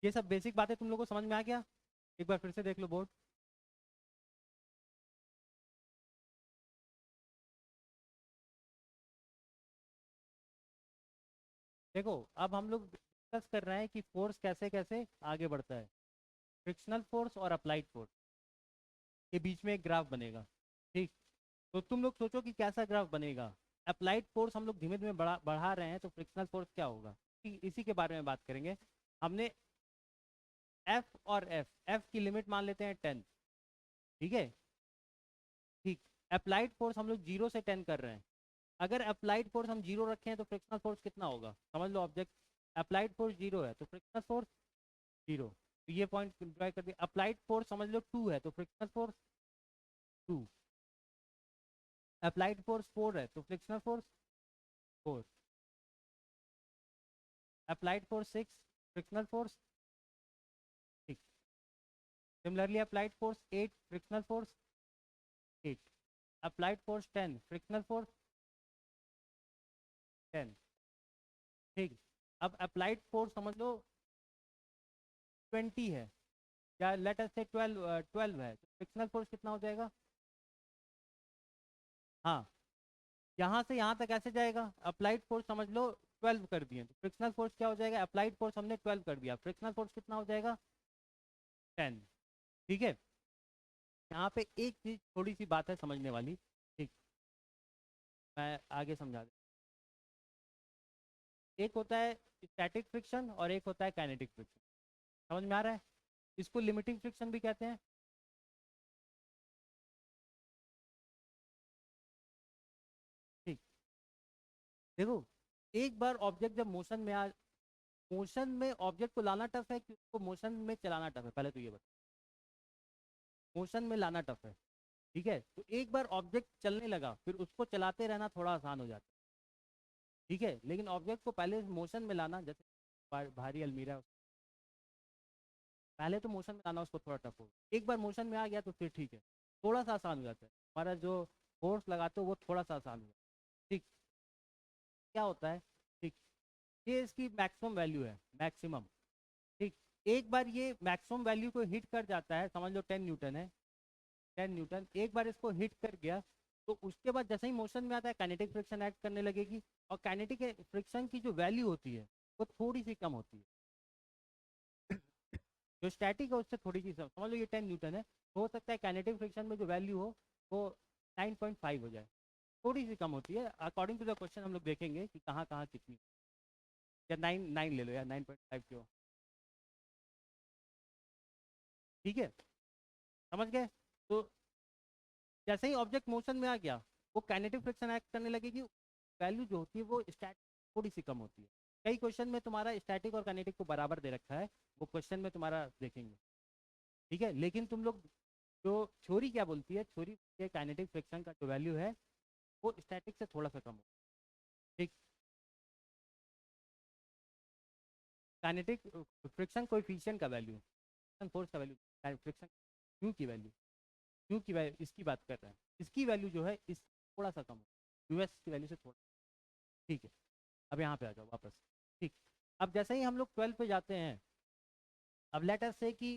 ये सब बेसिक बातें तुम लोगों को समझ में आ गया? एक बार फिर से देख लो बोर्ड। देखो, अब हम लोग डिस्कस कर रहे हैं कि फोर्स कैसे कैसे आगे बढ़ता है। फ्रिक्शनल फोर्स और अप्लाइड फोर्स के बीच में एक ग्राफ बनेगा। ठीक, तो तुम लोग सोचो कि कैसा ग्राफ बनेगा। अप्लाइड फोर्स हम लोग धीमे धीमे बढ़ा रहे हैं, तो फ्रिक्शनल फोर्स क्या होगा, इसी के बारे में बात करेंगे। हमने एफ और एफ की लिमिट मान लेते हैं 10। ठीक है, ठीक, अप्लाइड फोर्स हम लोग 0 से 10 कर रहे हैं। अगर अप्लाइड फोर्स हम 0 रखें हैं तो फ्रिक्शनल फोर्स कितना होगा, समझ लो। ऑब्जेक्ट अप्लाइड फोर्स 0 है तो फ्रिक्शनल फोर्स 0। तो ये पॉइंट ड्रॉ कर दिया। अप्लाइड फोर्स समझ लो 2 है तो फ्रिक्शनल फोर्स 2। अप्लाइड फोर्स 4 है तो frictional force 4। Applied force 6, frictional force 6। Similarly applied force 8, frictional force 8। Applied force 10, frictional force 10। ठीक, अब अप्लाइड फोर्स समझ लो 20 है, या लेट अस से 12 है, तो फ्रिक्शनल फोर्स कितना हो जाएगा? हाँ, यहाँ से यहाँ तक ऐसे जाएगा। अप्लाइड फोर्स समझ लो 12 कर दिए, तो फ्रिक्शनल फोर्स क्या हो जाएगा? अप्लाइड फोर्स हमने 12 कर दिया, फ्रिक्शनल फोर्स कितना हो जाएगा? 10। ठीक है, यहाँ पे एक चीज थोड़ी सी बात है समझने वाली। ठीक, मैं आगे समझा दूँ। एक होता है स्टैटिक फ्रिक्शन और एक होता है काइनेटिक फ्रिक्शन। समझ में आ रहा है? इसको लिमिटिंग फ्रिक्शन भी कहते हैं। देखो, एक बार ऑब्जेक्ट जब मोशन में ऑब्जेक्ट को लाना टफ है कि उसको मोशन में चलाना टफ है, पहले तो ये बताओ। मोशन में लाना टफ है, ठीक है। तो एक बार ऑब्जेक्ट चलने लगा फिर उसको चलाते रहना थोड़ा आसान हो जाता है, ठीक है। लेकिन ऑब्जेक्ट को पहले मोशन में लाना, जैसे भारी अलमीरा, पहले तो मोशन में लाना उसको थोड़ा टफ हो, एक बार मोशन में आ गया तो फिर ठीक है, थोड़ा सा आसान हो जाता है। हमारा जो फोर्स लगाते हो वो थोड़ा सा आसान हो जाता है, ठीक। क्या होता है, ठीक, ये इसकी मैक्सिमम वैल्यू है, मैक्सिमम, ठीक। एक बार ये मैक्सिमम वैल्यू को हिट कर जाता है, समझ लो 10 न्यूटन है, 10 न्यूटन एक बार इसको हिट कर गया, तो उसके बाद जैसे ही मोशन में आता है काइनेटिक फ्रिक्शन एक्ट करने लगेगी, और काइनेटिक फ्रिक्शन की जो वैल्यू होती है वो थोड़ी सी कम होती है, जो स्टैटिक है उससे थोड़ी सी समझ लो ये 10 न्यूटन है, तो हो सकता है काइनेटिक फ्रिक्शन में जो वैल्यू हो वो 9.5 हो जाए, थोड़ी सी कम होती है। अकॉर्डिंग टू द क्वेश्चन हम लोग देखेंगे कि कहाँ कहाँ कितनी, या 9 ले लो, या 9.5 क्यों, ठीक है, समझ गए। तो जैसे ही ऑब्जेक्ट मोशन में आ गया वो काइनेटिक फ्रिक्शन एक्ट करने लगेगी, वैल्यू जो होती है वो स्टैटिक थोड़ी सी कम होती है। कई क्वेश्चन में तुम्हारा स्टैटिक और काइनेटिक को बराबर दे रखा है, वो क्वेश्चन में तुम्हारा देखेंगे, ठीक है। लेकिन तुम लोग जो थ्योरी क्या बोलती है, थ्योरी के काइनेटिक फ्रिक्शन का जो वैल्यू है वो स्टैटिक से थोड़ा सा कम हो, ठीक। काइनेटिक फ्रिक्शन कोएफिशिएंट का वैल्यू, फोर्स का वैल्यू, फ्रिक्शन क्यू की वैल्यू, क्यू की वैल्यू इसकी बात कर रहे हैं, इसकी वैल्यू जो है इस थोड़ा सा कम हो, यूएस की वैल्यू से थोड़ा, ठीक है। अब यहाँ पे आ जाओ वापस, ठीक। अब जैसे ही हम लोग 12 पे जाते हैं, अब लेट अस से कि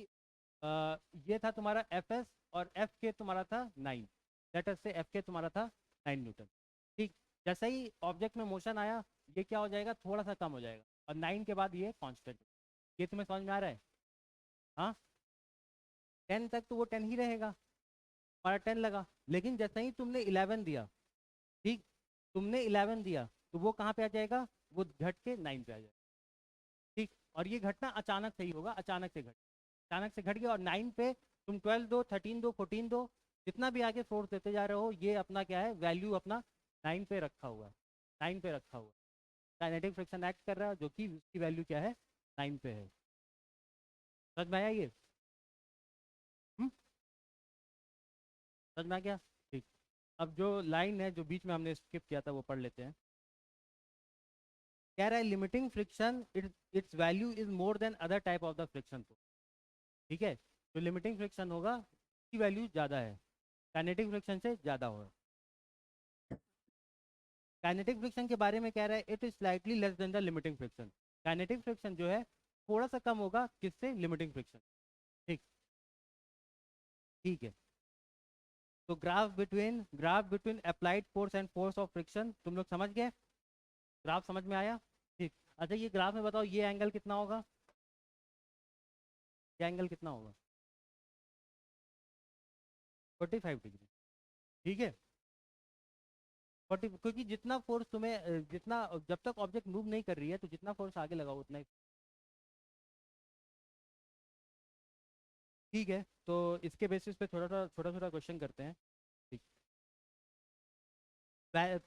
ये था तुम्हारा एफ एस और एफ के तुम्हारा था 9, लेट अस से एफ के तुम्हारा था 9 न्यूटन, ठीक। जैसे ही ऑब्जेक्ट में मोशन आया ये क्या हो जाएगा, थोड़ा सा कम हो जाएगा, और 9 के बाद ये कांस्टेंट, ये तुम्हें समझ में आ रहा है, हाँ। 10 तक तो वो 10 ही रहेगा, हमारा 10 लगा, लेकिन जैसे ही तुमने 11 दिया, ठीक, तुमने 11 दिया तो वो कहाँ पे आ जाएगा, वो घट के 9 पे आ जाएगा, ठीक। और ये घटना अचानक से ही होगा, अचानक से घट गया, और 9 पे तुम 12 दो, 13 दो, 14 दो, जितना भी आगे फोर्स देते जा रहे हो, ये अपना क्या है, वैल्यू अपना 9 पे रखा हुआ है, 9 पे रखा हुआ है, काइनेटिक फ्रिक्शन एक्ट कर रहा है जो कि उसकी वैल्यू क्या है, 9 पे है। समझ में आया ये, हम्म, समझ में आ गया, ठीक। अब जो लाइन है जो बीच में हमने स्किप किया था वो पढ़ लेते हैं। कह रहा है limiting friction it's value is more than other type of the friction, ठीक है। जो लिमिटिंग फ्रिक्शन होगा उसकी वैल्यू ज़्यादा है, काइनेटिक फ्रिक्शन से ज़्यादा होगा। काइनेटिक फ्रिक्शन के बारे में कह रहा है it is slightly less then the limiting friction, kinetic friction जो है थोड़ा सा कम होगा किससे, लिमिटिंग फ्रिक्शन, ठीक, ठीक है। तो graph between applied force and force of friction तुम लोग समझ गए, ग्राफ समझ में आया, ठीक। अच्छा ये ग्राफ में बताओ ये एंगल कितना होगा, ये एंगल कितना होगा, 45 डिग्री, ठीक है। 40, क्योंकि जितना फोर्स तुम्हें जितना जब तक ऑब्जेक्ट मूव नहीं कर रही है तो जितना फोर्स आगे लगाओ उतना ही, ठीक है। तो इसके बेसिस पे थोड़ा छोटा छोटा क्वेश्चन करते हैं, ठीक।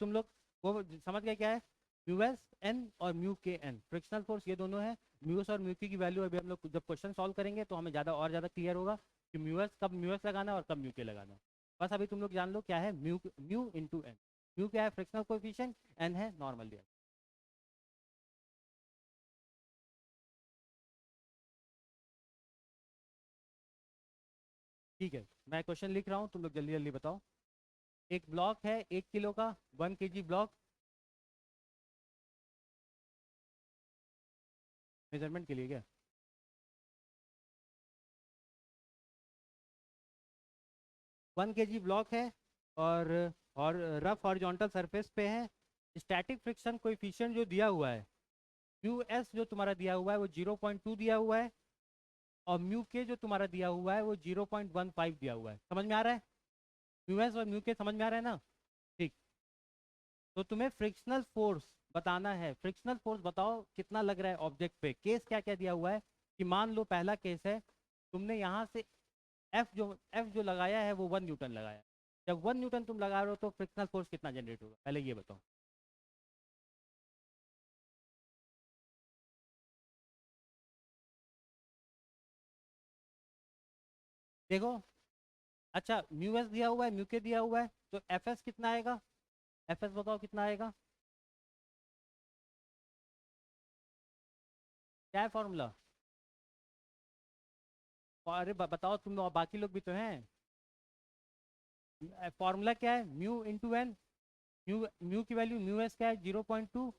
तुम लोग वो समझ गए क्या है, म्यू एस एन और म्यू के एन फ्रिक्शनल फोर्स ये दोनों है, म्यू एस और म्यू की वैल्यू अभी हम लोग जब क्वेश्चन सॉल्व करेंगे तो हमें ज़्यादा और ज़्यादा क्लियर होगा कि म्यू एस कब म्यू एस लगाना है और कब म्यू के लगाना है। बस अभी तुम लोग जान लो क्या है mu, mu into N, mu क्या है फ्रिक्शनल कोएफिशिएंट, एन है नॉर्मल रिएक्शन, ठीक है। मैं क्वेश्चन लिख रहा हूँ तुम लोग जल्दी जल्दी बताओ। एक ब्लॉक है 1 किलो का, 1 kg ब्लॉक, मेजरमेंट के लिए क्या, 1 kg ब्लॉक है, और रफ हॉरिजॉन्टल सरफेस पे है, स्टैटिक फ्रिक्शन कोएफिशिएंट जो दिया हुआ है म्यू एस जो तुम्हारा दिया हुआ है वो 0.2 दिया हुआ है, और म्यू के जो तुम्हारा दिया हुआ है वो 0.15 दिया हुआ है, समझ में आ रहा है, म्यू एस और म्यू के समझ में आ रहा है ना, ठीक। तो तुम्हें फ्रिक्शनल फोर्स बताना है, फ्रिक्शनल फोर्स बताओ कितना लग रहा है ऑब्जेक्ट पे, केस क्या क्या दिया हुआ है, कि मान लो पहला केस है तुमने यहाँ से एफ जो लगाया है वो 1 न्यूटन लगाया है, जब 1 न्यूटन तुम लगा रहे हो तो फ्रिक्शनल फोर्स कितना जनरेट होगा, पहले ये बताओ। देखो, अच्छा म्यू एस दिया हुआ है, म्यू के दिया हुआ है, तो एफ एस कितना आएगा? एफ एस बताओ कितना आएगा? क्या है फॉर्मूला? अरे बताओ तुम, और बाकी लोग भी तो हैं। फॉर्मूला क्या है? Mu into N. Mu mu की वैल्यू, म्यू एस क्या है? 0.2।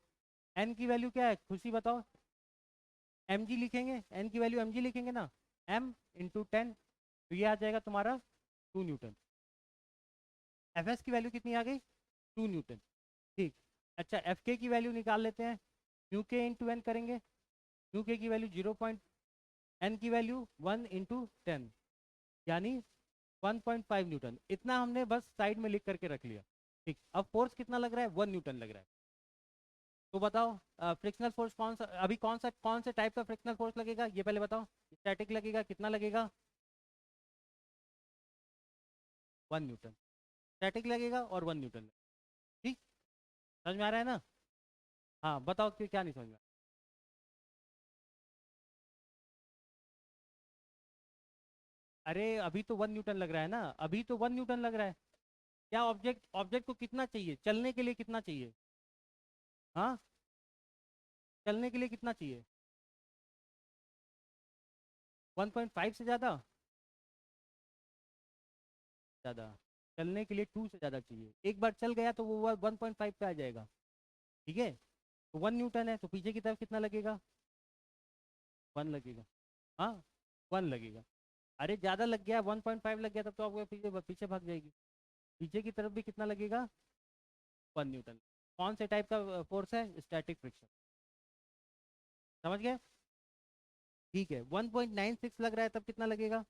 एन की वैल्यू क्या है खुशी बताओ? एम जी लिखेंगे, एन की वैल्यू एम जी लिखेंगे ना, एम इंटू 10, तो ये आ जाएगा तुम्हारा 2 न्यूटन। एफ एस की वैल्यू कितनी आ गई? 2 न्यूटन। ठीक। अच्छा एफ के की वैल्यू निकाल लेते हैं। म्यू के इंटू एन करेंगे, म्यू के की वैल्यू 0. एन की वैल्यू 1 इंटू 10, यानी 1.5 न्यूटन। इतना हमने बस साइड में लिख करके रख लिया। ठीक, अब फोर्स कितना लग रहा है? 1 न्यूटन लग रहा है। तो बताओ फ्रिक्शनल फोर्स कौन सा, अभी कौन से टाइप का फ्रिक्शनल फोर्स लगेगा ये पहले बताओ। स्टैटिक लगेगा, कितना लगेगा? 1 न्यूटन। स्टैटिक लगेगा और 1 न्यूटन। ठीक, समझ में आ रहा है ना? हाँ बताओ कि क्या नहीं समझ में अरे अभी तो 1 न्यूटन लग रहा है ना, अभी तो 1 न्यूटन लग रहा है। क्या ऑब्जेक्ट ऑब्जेक्ट को कितना चाहिए चलने के लिए, कितना चाहिए? हाँ, चलने के लिए कितना चाहिए? 1.5 से ज़्यादा? ज़्यादा। चलने के लिए 2 से ज़्यादा चाहिए। एक बार चल गया तो वो 1.5 पे आ जाएगा। ठीक है, तो 1 न्यूटन है, तो पीछे की तरफ कितना लगेगा? 1 लगेगा। हाँ, 1 लगेगा। अरे ज़्यादा लग गया, 1.5 लग गया, तब तो आपको पीछे पीछे भाग जाएगी। पीछे की तरफ भी कितना लगेगा? 1 न्यूटन। कौन से टाइप का फोर्स है? Static friction. समझ गए? ठीक है, 1.96 लग रहा है, तब कितना लगेगा?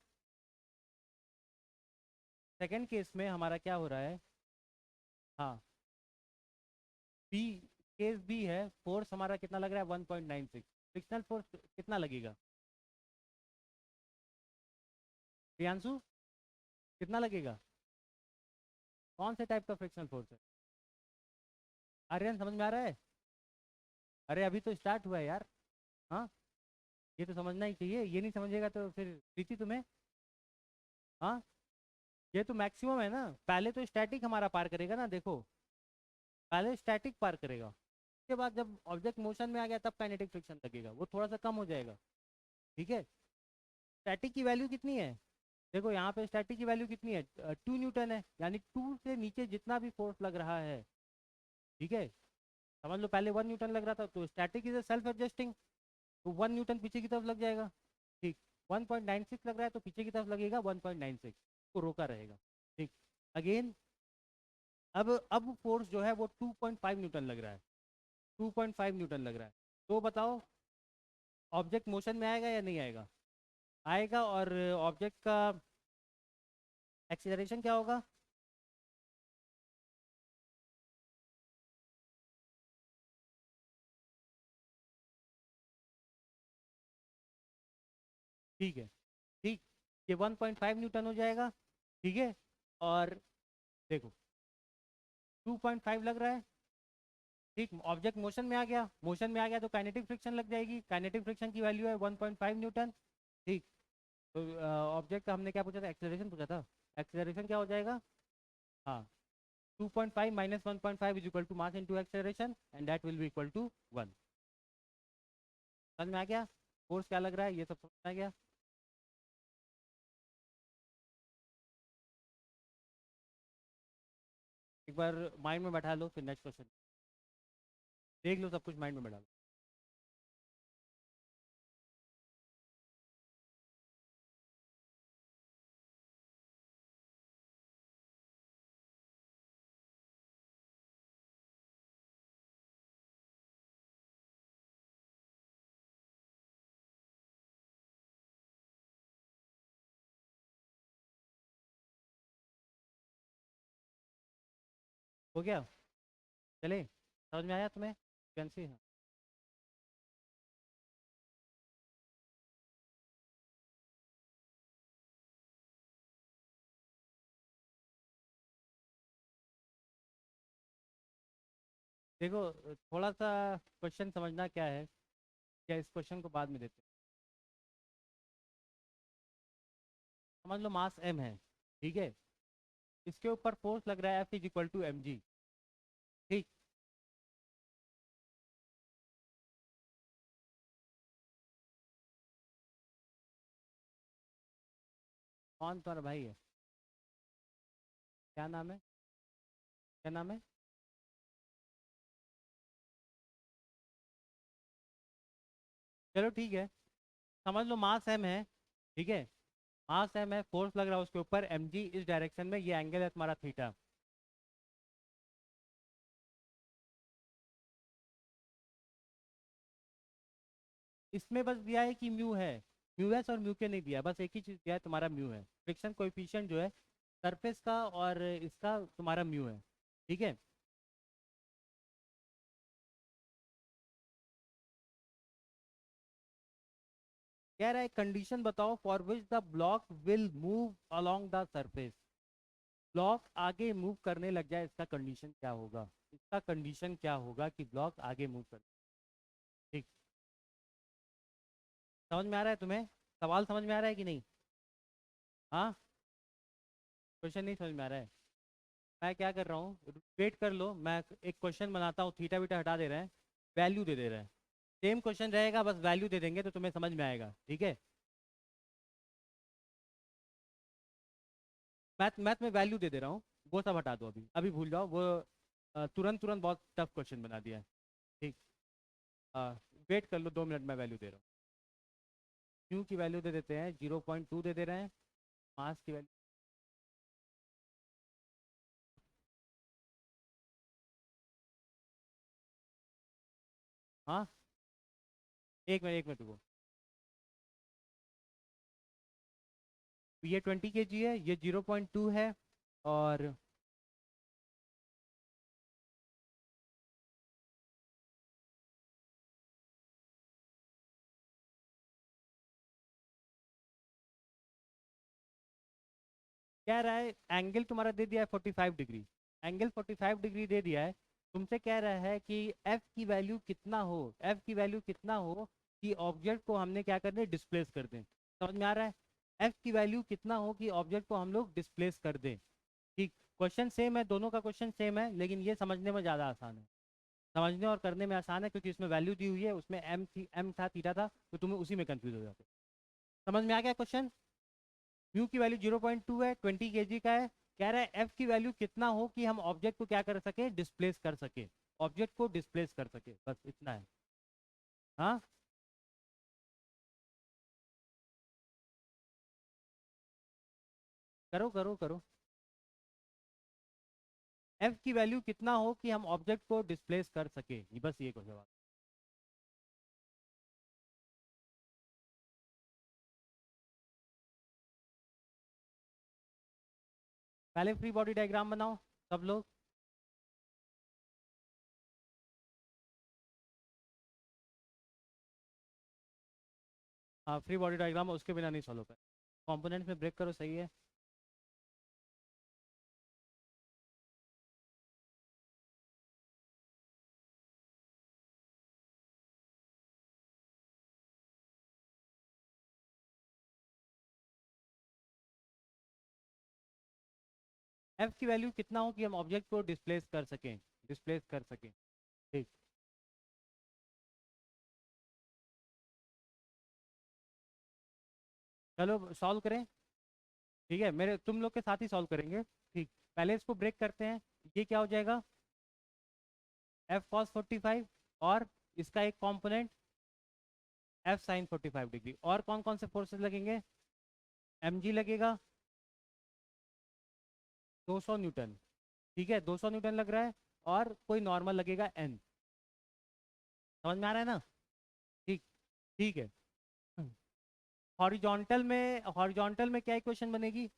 सेकेंड केस में हमारा क्या हो रहा है? हाँ, बी, केस बी है, फोर्स हमारा कितना लग रहा है? 1.96। फ्रिक्शनल फोर्स कितना लगेगा प्रियांशु? कितना लगेगा? कौन से टाइप का फ्रिक्शनल फोर्स है? आर्यन समझ में आ रहा है? अरे अभी तो स्टार्ट हुआ है यार। हाँ, ये तो समझना ही चाहिए, ये नहीं समझेगा तो फिर प्रीति तुम्हें। हाँ, ये तो मैक्सिमम है ना। पहले तो स्टैटिक हमारा पार करेगा ना, देखो, पहले स्टैटिक पार करेगा, उसके बाद जब ऑब्जेक्ट मोशन में आ गया तब काइनेटिक फ्रिक्शन लगेगा, वो थोड़ा सा कम हो जाएगा। ठीक है, स्टैटिक की वैल्यू कितनी है? देखो यहाँ पे स्टैटिक की वैल्यू कितनी है? 2 न्यूटन है, यानी 2 से नीचे जितना भी फोर्स लग रहा है। ठीक है, समझ लो पहले 1 न्यूटन लग रहा था, तो स्टैटिक इज सेल्फ एडजस्टिंग, तो 1 न्यूटन पीछे की तरफ लग जाएगा। ठीक, 1.96 लग रहा है तो पीछे की तरफ लगेगा 1.96, तो रोका रहेगा। ठीक, अगेन, अब फोर्स जो है वो 2.5 न्यूटन लग रहा है, 2.5 न्यूटन लग रहा है। तो बताओ ऑब्जेक्ट मोशन में आएगा या नहीं आएगा? आएगा, और ऑब्जेक्ट का एक्सीलरेशन क्या होगा? ठीक है, ठीक, ये 1.5 न्यूटन हो जाएगा। ठीक है, और देखो 2.5 लग रहा है। ठीक, ऑब्जेक्ट मोशन में आ गया, मोशन में आ गया तो काइनेटिक फ्रिक्शन लग जाएगी, काइनेटिक फ्रिक्शन की वैल्यू है 1.5 न्यूटन। ठीक, तो ऑब्जेक्ट का हमने क्या पूछा था? एक्सेलरेशन पूछा था। एक्सेलरेशन क्या हो जाएगा? हाँ, 2.5 minus 1.5 is equal to mass into acceleration, and that will be equal to 1। समझ में आ गया? फोर्स क्या लग रहा है ये सब समझ में आ गया? एक बार माइंड में बैठा लो, फिर नेक्स्ट क्वेश्चन देख लो, सब कुछ माइंड में बैठा लो। हो गया? चले, समझ में आया तुम्हें? कैंसी? देखो, थोड़ा सा क्वेश्चन समझना क्या है, क्या इस क्वेश्चन को बाद में देते हैं। समझ लो मास m है, ठीक है, इसके ऊपर फोर्स लग रहा है F is equal to m g, ठीक। कौन तुम्हारा भाई है? क्या नाम है? क्या नाम है? चलो ठीक है, समझ लो मास m है, ठीक है, मास m है, फोर्स लग रहा है उसके ऊपर mg इस डायरेक्शन में, ये एंगल है तुम्हारा थीटा। इसमें बस दिया है कि म्यू है, म्यू एस और म्यू के नहीं दिया, बस एक ही चीज़ दिया है तुम्हारा म्यू है, फ्रिक्शन कोएफिशिएंट जो है सरफेस का और इसका तुम्हारा म्यू है, ठीक है। कह रहा है कंडीशन बताओ for which the block will move along the surface, block आगे मूव करने लग जाए, इसका कंडीशन क्या होगा, इसका कंडीशन क्या होगा कि ब्लॉक आगे मूव कर, ठीक। समझ में आ रहा है तुम्हें? सवाल समझ में आ रहा है कि नहीं? हाँ, क्वेश्चन नहीं समझ में आ रहा है? मैं क्या कर रहा हूँ, वेट कर लो, मैं एक क्वेश्चन बनाता हूँ, थीटा बीटा हटा दे रहे हैं, वैल्यू दे दे रहे हैं, सेम क्वेश्चन रहेगा, बस वैल्यू दे देंगे तो तुम्हें समझ में आएगा, ठीक है। मैथ मैथ में वैल्यू दे दे रहा हूँ, वो सब हटा दो, अभी अभी भूल जाओ वो, तुरंत तुरंत बहुत टफ क्वेश्चन बना दिया है, ठीक। वेट कर लो 2 मिनट, में वैल्यू दे रहा हूँ। क्यू की वैल्यू दे देते हैं 0.2 दे दे रहे हैं, मास की वैल्यू, हाँ, एक मिनट रुको, ये 20 kg है, ये 0.2 है, और कह रहा है एंगल तुम्हारा दे दिया है 45 डिग्री, एंगल 45 डिग्री दे दिया है, तुमसे कह रहा है कि एफ की वैल्यू कितना हो, एफ की वैल्यू कितना हो कि ऑब्जेक्ट को हमने क्या कर दें, डिस्प्लेस कर दें। समझ में आ रहा है? एफ की वैल्यू कितना हो कि ऑब्जेक्ट को हम लोग डिस्प्लेस कर दें, ठीक। क्वेश्चन सेम है, दोनों का क्वेश्चन सेम है, लेकिन ये समझने में ज़्यादा आसान है, समझने और करने में आसान है, क्योंकि इसमें वैल्यू दी हुई है, उसमें एम थी, एम था, थीटा था, तो तुम्हें उसी में कंफ्यूज हो जाते। समझ में आ गया क्वेश्चन? म्यू की वैल्यू 0.2 है, 20 kg का है, कह रहा है एफ की वैल्यू कितना हो कि हम ऑब्जेक्ट को क्या कर सके, डिस्प्लेस कर सके, ऑब्जेक्ट को डिस्प्लेस कर सके, बस इतना है। हाँ, करो करो करो, एफ की वैल्यू कितना हो कि हम ऑब्जेक्ट को डिस्प्लेस कर सके, ये बस ये क्वेश्चन। पहले फ्री बॉडी डायग्राम बनाओ सब लोग। हाँ, फ्री बॉडी डायग्राम उसके बिना नहीं सॉल्व होगा, कंपोनेंट्स में ब्रेक करो, सही है। एफ की वैल्यू कितना हो कि हम ऑब्जेक्ट को डिस्प्लेस कर सकें, डिस्प्लेस कर सकें, ठीक। चलो सॉल्व करें, ठीक है, मेरे तुम लोग के साथ ही सॉल्व करेंगे, ठीक। पहले इसको ब्रेक करते हैं, ये क्या हो जाएगा, एफ कॉस 45, और इसका एक कंपोनेंट एफ साइन 45 डिग्री, और कौन कौन से फोर्सेस लगेंगे, एम जी लगेगा 200 न्यूटन, ठीक है, 200 न्यूटन लग रहा है, और कोई नॉर्मल लगेगा एन। समझ में आ रहा है ना? ठीक, ठीक है। हॉरिजॉन्टल में क्या इक्वेशन बनेगी,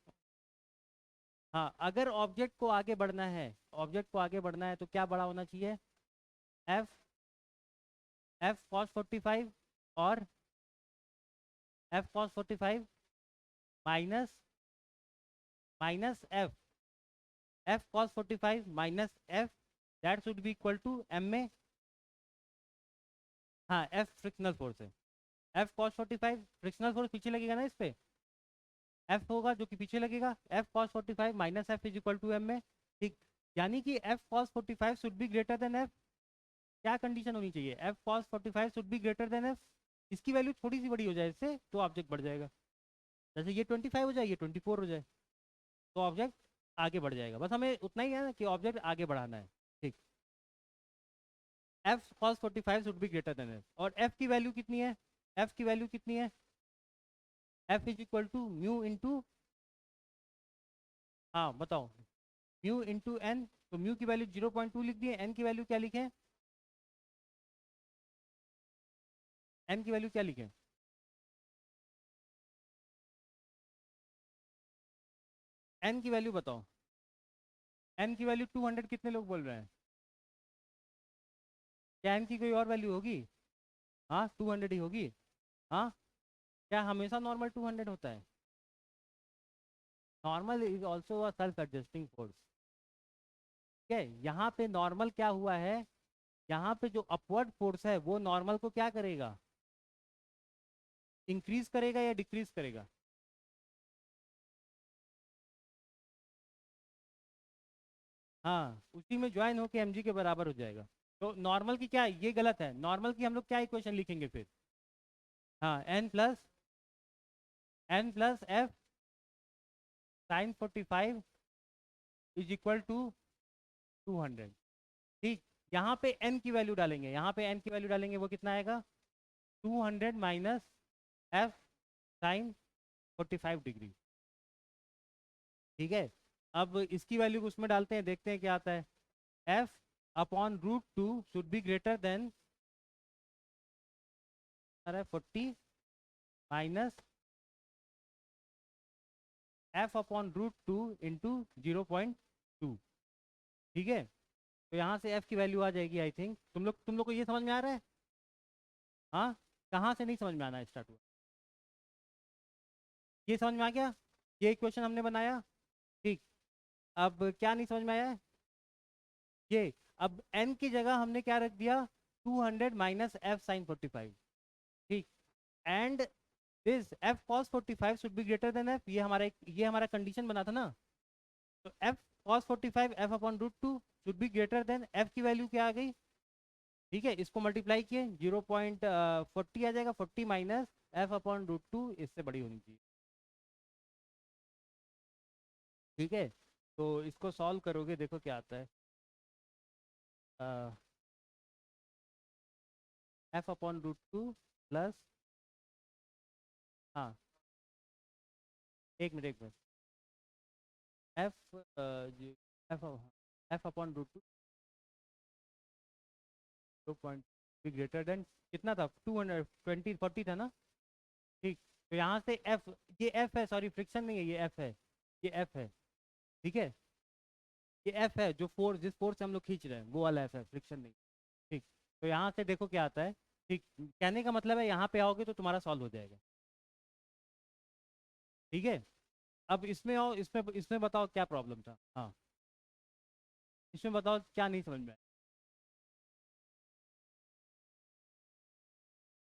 हाँ, अगर ऑब्जेक्ट को आगे बढ़ना है, ऑब्जेक्ट को आगे बढ़ना है तो क्या बड़ा होना चाहिए, एफ, एफ कॉस 45, और f cos 45 minus, minus f, f cos 45 minus f, that should be equal to m में, हाँ, एफ फ्रिक्शनल फोर्स है, एफ कॉस 45 फ्रिक्शनल फोर्स पीछे लगेगा ना इस पे, एफ होगा जो कि पीछे लगेगा, f cos 45 minus f is equal to m में, ठीक। यानी कि f cos 45 should be greater than f, क्या कंडीशन होनी चाहिए, f cos 45 should be greater than f. इसकी वैल्यू थोड़ी सी बड़ी हो जाए इससे तो ऑब्जेक्ट बढ़ जाएगा, जैसे ये 25 हो जाए, ये 24 हो जाए, तो ऑब्जेक्ट आगे बढ़ जाएगा। बस हमें उतना ही है ना कि ऑब्जेक्ट आगे बढ़ाना है, ठीक। F cos 45 should be greater than f, और एफ की वैल्यू कितनी है, एफ की वैल्यू कितनी है, f is equal to mu into, हाँ बताओ, म्यू इंटू एन। तो म्यू की वैल्यू 0.2 लिख दिए, एन की वैल्यू क्या लिखें, एन की वैल्यू क्या लिखें, एन की वैल्यू बताओ, एन की वैल्यू 200 कितने लोग बोल रहे हैं, क्या एन की कोई और वैल्यू होगी, हाँ 200 ही होगी, हाँ। क्या हमेशा नॉर्मल 200 होता है, normal is also a self adjusting force, ठीक है। यहाँ पे नॉर्मल क्या हुआ है, यहाँ पे जो अपवर्ड फोर्स है वो नॉर्मल को क्या करेगा, इंक्रीज करेगा या डिक्रीज करेगा, हाँ उसी में ज्वाइन होके एम के बराबर हो जाएगा। तो नॉर्मल की क्या, ये गलत है, नॉर्मल की हम लोग क्या इक्वेशन लिखेंगे फिर, हाँ N plus f sine 45 is equal to 200, ठीक। यहाँ पे एन की वैल्यू डालेंगे, यहाँ पे एन की वैल्यू डालेंगे, वो कितना आएगा, 200 माइनस एफ साइन 45 डिग्री, ठीक है। अब इसकी वैल्यू उसमें डालते हैं, देखते हैं क्या आता है, f upon root two should be greater than 40 minus f upon root two into 0.2, ठीक है। तो यहाँ से एफ की वैल्यू आ जाएगी, आई थिंक तुम लोग को ये समझ में आ रहा है, हाँ। कहाँ से नहीं समझ में आना स्टार्ट हुआ, ये समझ में आ गया, ये इक्वेशन हमने बनाया, ठीक। अब क्या नहीं समझ में आया है, ये अब n की जगह हमने क्या रख दिया, 200 माइनस एफ साइन 45, ठीक। And this f cos 45 should be greater than f, ये हमारा कंडीशन बना था ना। तो f cos 45 f upon root two should be greater than, f की वैल्यू क्या आ गई, ठीक है, इसको मल्टीप्लाई किए 0.40 आ जाएगा, 40 minus f upon root two, इससे बड़ी होनी चाहिए, ठीक है। तो इसको सॉल्व करोगे, देखो क्या आता है, f upon root two plus, हाँ एक मिनट एक minute, f f f upon root two 0., greater than कितना था, 240 था ना, ठीक। तो यहाँ से एफ, ये एफ है, सॉरी फ्रिक्शन नहीं है, ये एफ है, ये एफ है, ठीक है, ये एफ है जो फोर्स, जिस फोर्स से हम लोग खींच रहे हैं वो वाला एफ है, फ्रिक्शन नहीं, ठीक। तो यहाँ से देखो क्या आता है, ठीक। कहने का मतलब है यहाँ पे आओगे तो तुम्हारा सॉल्व हो जाएगा, ठीक है। अब इसमें आओ, इसमें इसमें बताओ क्या प्रॉब्लम था, हाँ इसमें बताओ क्या नहीं समझ में आया?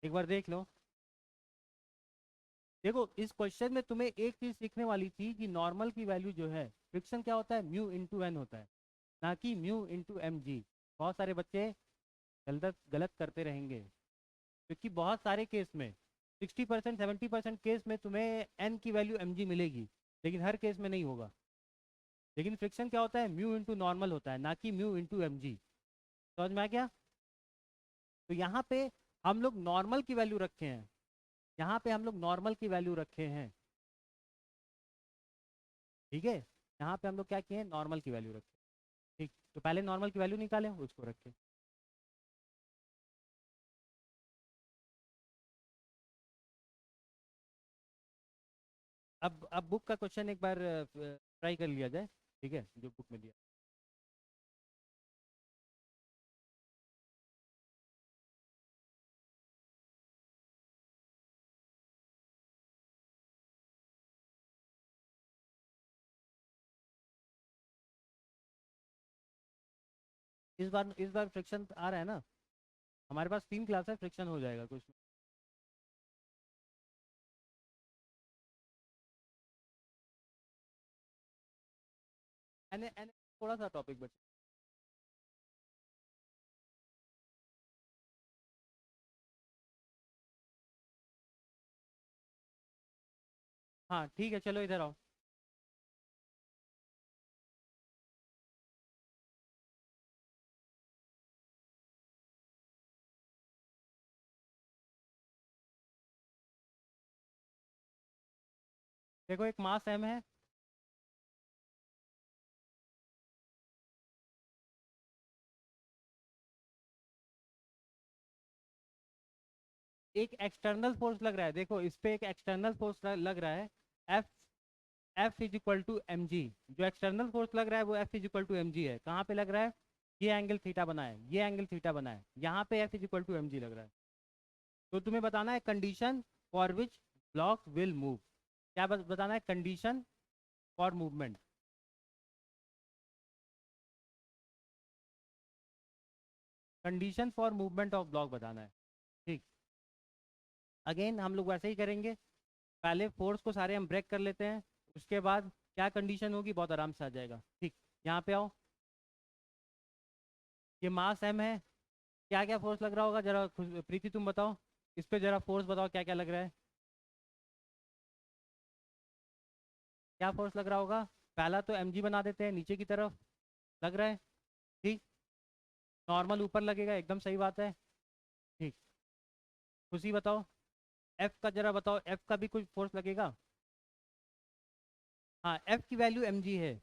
एक बार देख लो, देखो इस क्वेश्चन में तुम्हें एक चीज सीखने वाली थी कि नॉर्मल की वैल्यू जो है, फ्रिक्शन क्या होता है, म्यू इंटू एन होता है, ना कि म्यू इंटू एम जी। बहुत सारे बच्चे गलत गलत करते रहेंगे, क्योंकि बहुत सारे केस में 60% 70% केस में तुम्हें एन की वैल्यू एम जी मिलेगी, लेकिन हर केस में नहीं होगा। लेकिन फ्रिक्शन क्या होता है, म्यू इंटू नॉर्मल होता है, ना कि म्यू इंटू एम जी, समझ में आ गया। तो यहाँ पे हम लोग नॉर्मल की वैल्यू रखे हैं, यहाँ पे हम लोग नॉर्मल की वैल्यू रखे हैं, ठीक है। यहाँ पे हम लोग क्या किए हैं, नॉर्मल की वैल्यू रखे, ठीक। तो पहले नॉर्मल की वैल्यू निकालें, उसको रखें। अब बुक का क्वेश्चन एक बार ट्राई कर लिया जाए, ठीक है, जो बुक में दिया। इस बार फ्रिक्शन आ रहा है ना, हमारे पास 3 क्लास है, फ्रिक्शन हो जाएगा कुछ। एन थोड़ा सा टॉपिक बचा। हाँ ठीक है, चलो इधर आओ। देखो एक मास एम है, एक एक्सटर्नल फोर्स लग रहा है, देखो इस पे एक एक्सटर्नल फोर्स लग रहा है। F f is equal to m g. जो एक्सटर्नल फोर्स लग रहा है वो f is equal to m g है। कहाँ पे लग रहा है? ये एंगल थीटा बना है, ये एंगल थीटा बना है, यहाँ पे f is equal to m g लग रहा है। तो तुम्हें बताना है condition for which block will move. क्या बताना है? Condition for movement. Condition for movement of block बताना है। ठीक। अगेन हम लोग वैसे ही करेंगे, पहले फोर्स को सारे हम ब्रेक कर लेते हैं, उसके बाद क्या कंडीशन होगी बहुत आराम से आ जाएगा। ठीक, यहाँ पे आओ। ये मास एम है, क्या क्या फोर्स लग रहा होगा जरा प्रीति तुम बताओ। इस पे जरा फोर्स बताओ क्या क्या लग रहा है, क्या फोर्स लग रहा होगा। पहला तो एम जी बना देते हैं नीचे की तरफ, लग रहा है। ठीक, नॉर्मल ऊपर लगेगा, एकदम सही बात है। ठीक, खुशी बताओ। एफ का जरा बताओ, एफ का भी कुछ फोर्स लगेगा। हाँ, एफ की वैल्यू एम जी है,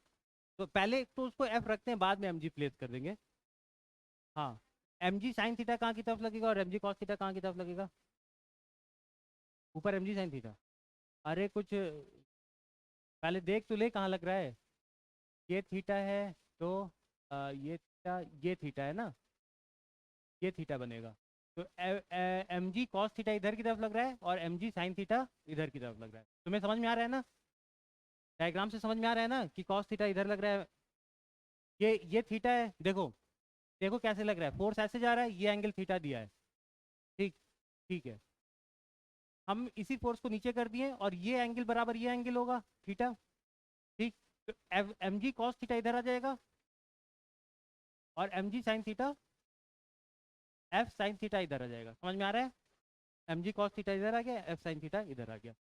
तो पहले तो उसको एफ रखते हैं, बाद में एम जी प्लेस कर देंगे। हाँ, एम जी साइन थीटा कहाँ की तरफ लगेगा और एम जी कॉस थीटा कहाँ की तरफ लगेगा? ऊपर एम जी साइन थीटा। अरे कुछ पहले देख तो ले कहाँ लग रहा है। ये थीटा है, तो ये थीटा, ये थीटा है ना, ये थीटा बनेगा। तो एम जी कॉस थीटा इधर की तरफ लग रहा है और एम जी साइन थीटा इधर की तरफ लग रहा है। तुम्हें समझ में आ रहा है ना? डायग्राम से समझ में आ रहा है ना कि कॉस थीटा इधर लग रहा है, ये थीटा है। देखो देखो कैसे लग रहा है, फोर्स ऐसे जा रहा है, ये एंगल थीटा दिया है। ठीक, ठीक है। हम इसी फोर्स को नीचे कर दिए और ये एंगल बराबर ये एंगल होगा थीटा। ठीक, तो एम जी कॉस थीटा इधर आ जाएगा और m g sine theta, f sine theta इधर आ जाएगा। समझ में आ रहा है? एम जी कॉस थीटा इधर आ गया, एफ साइन थीटा इधर आ गया।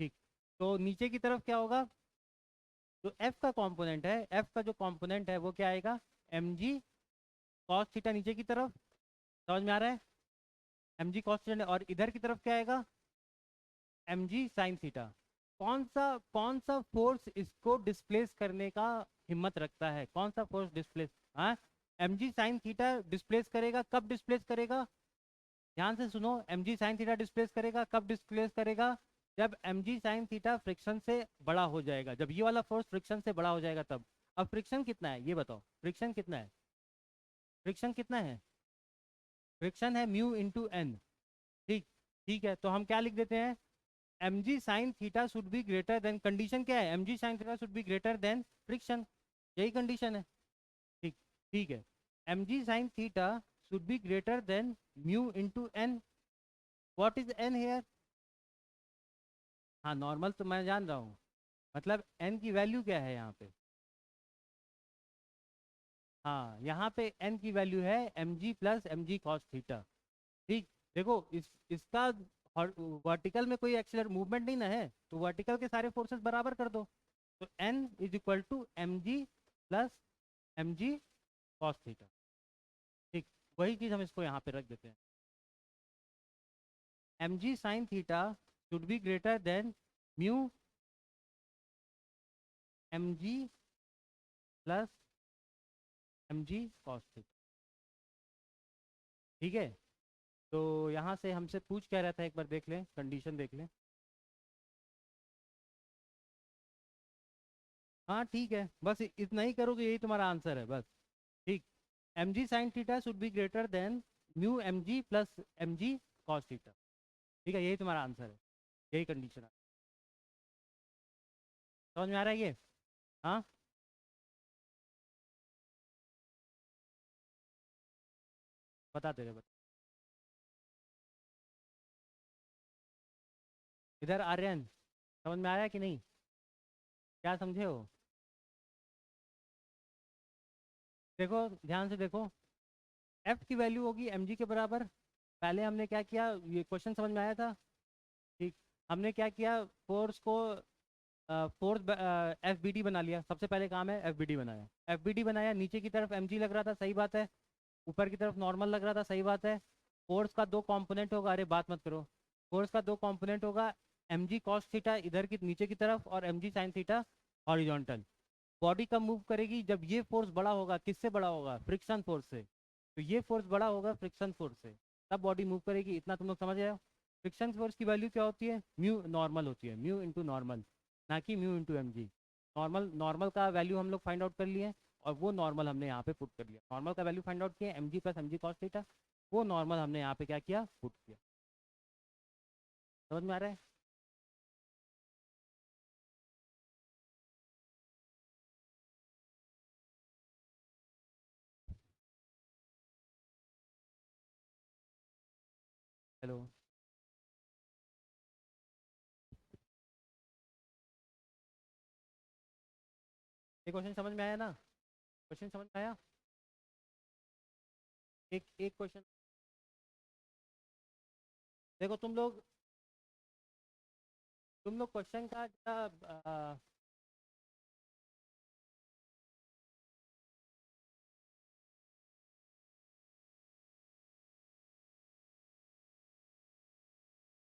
ठीक, तो नीचे की तरफ क्या होगा? जो एफ का कंपोनेंट है, एफ का जो कंपोनेंट है वो क्या आएगा? एम जी कॉस थीटा नीचे की तरफ। समझ में आ रहा है? एम जी कॉस थीटा, और इधर की तरफ क्या आएगा? M g sine theta. कौन सा फोर्स इसको डिस्प्लेस करने का हिम्मत रखता है? कौन सा फोर्स डिस्प्लेस? हाँ, m g sine theta displace करेगा। कब डिस्प्लेस करेगा? ध्यान से सुनो, m g sine theta displace करेगा कब? डिस्प्लेस करेगा जब m g sine theta friction से बड़ा हो जाएगा, जब ये वाला फोर्स फ्रिक्शन से बड़ा हो जाएगा तब। अब फ्रिक्शन कितना है ये बताओ, फ्रिक्शन कितना है? फ्रिक्शन कितना है? फ्रिक्शन है म्यू इंटू एन। ठीक, ठीक है, तो हम क्या लिख देते हैं? M g sine theta should be greater than, condition क्या है? M g sine theta should be greater than friction, यही कंडीशन है। ठीक, ठीक है। M g sine theta should be greater than mu into N. What is N here? हाँ, normal तो मैं जान रहा हूँ, मतलब एन की वैल्यू क्या है यहाँ पे? हाँ, यहाँ पे एन की वैल्यू है m g plus m g cos theta. ठीक, देखो इसका वर्टिकल में कोई एक्सीलर मूवमेंट नहीं ना है, तो वर्टिकल के सारे फोर्सेस बराबर कर दो। तो N is equal to m g plus m g cos theta. ठीक, वही चीज़ हम इसको यहाँ पे रख देते हैं। M g sine theta should be greater than mu m g plus m g cos theta. ठीक है, तो यहाँ से हमसे पूछ क्या रहा था, एक बार देख लें, कंडीशन देख लें। हाँ ठीक है, बस इतना ही करोगे, यही तुम्हारा आंसर है बस। ठीक, m g sine theta should be greater than mu m g plus m g cos theta. ठीक है, यही तुम्हारा आंसर है, यही कंडीशन है। समझ में आ रहा है ये? हाँ, बताते रहे बता। इधर आर्यन, समझ में आया कि नहीं? क्या समझे हो? देखो ध्यान से देखो, एफ की वैल्यू होगी एम जी के बराबर। पहले हमने क्या किया, ये क्वेश्चन समझ में आया था? ठीक। हमने क्या किया, फोर्स को फोर्स एफ बी डी बना लिया। सबसे पहले काम है एफ बी डी बनाया, एफ बी डी बनाया, नीचे की तरफ एम जी लग रहा था, सही बात है। ऊपर की तरफ नॉर्मल लग रहा था, सही बात है। फोर्स का दो कंपोनेंट होगा, अरे बात मत करो। फोर्स का दो कंपोनेंट होगा, एम जी कॉस थीटा इधर की नीचे की तरफ, और m g sine theta horizontal. Body कब मूव करेगी, जब ये फोर्स बड़ा होगा। किससे बड़ा होगा? फ्रिक्शन फोर्स से। तो ये फोर्स बड़ा होगा फ्रिक्शन फोर्स से, तब बॉडी मूव करेगी। इतना तुम लोग समझ रहे हो? फ्रिक्शन फोर्स की वैल्यू क्या होती है? म्यू नॉर्मल होती है, म्यू इंटू नॉर्मल, ना कि mu into m g. Normal, normal का वैल्यू हम लोग फाइंड आउट कर लिए, और वो नॉर्मल हमने यहाँ पे पुट कर लिया। नॉर्मल का वैल्यू फाइंड आउट किया, m g plus m g cos theta, वो नॉर्मल हमने यहाँ पे क्या किया, पुट किया। समझ में आ रहा है? हेलो। ये क्वेश्चन समझ में आया ना? क्वेश्चन समझ में आया? एक एक क्वेश्चन देखो, तुम लोग क्वेश्चन का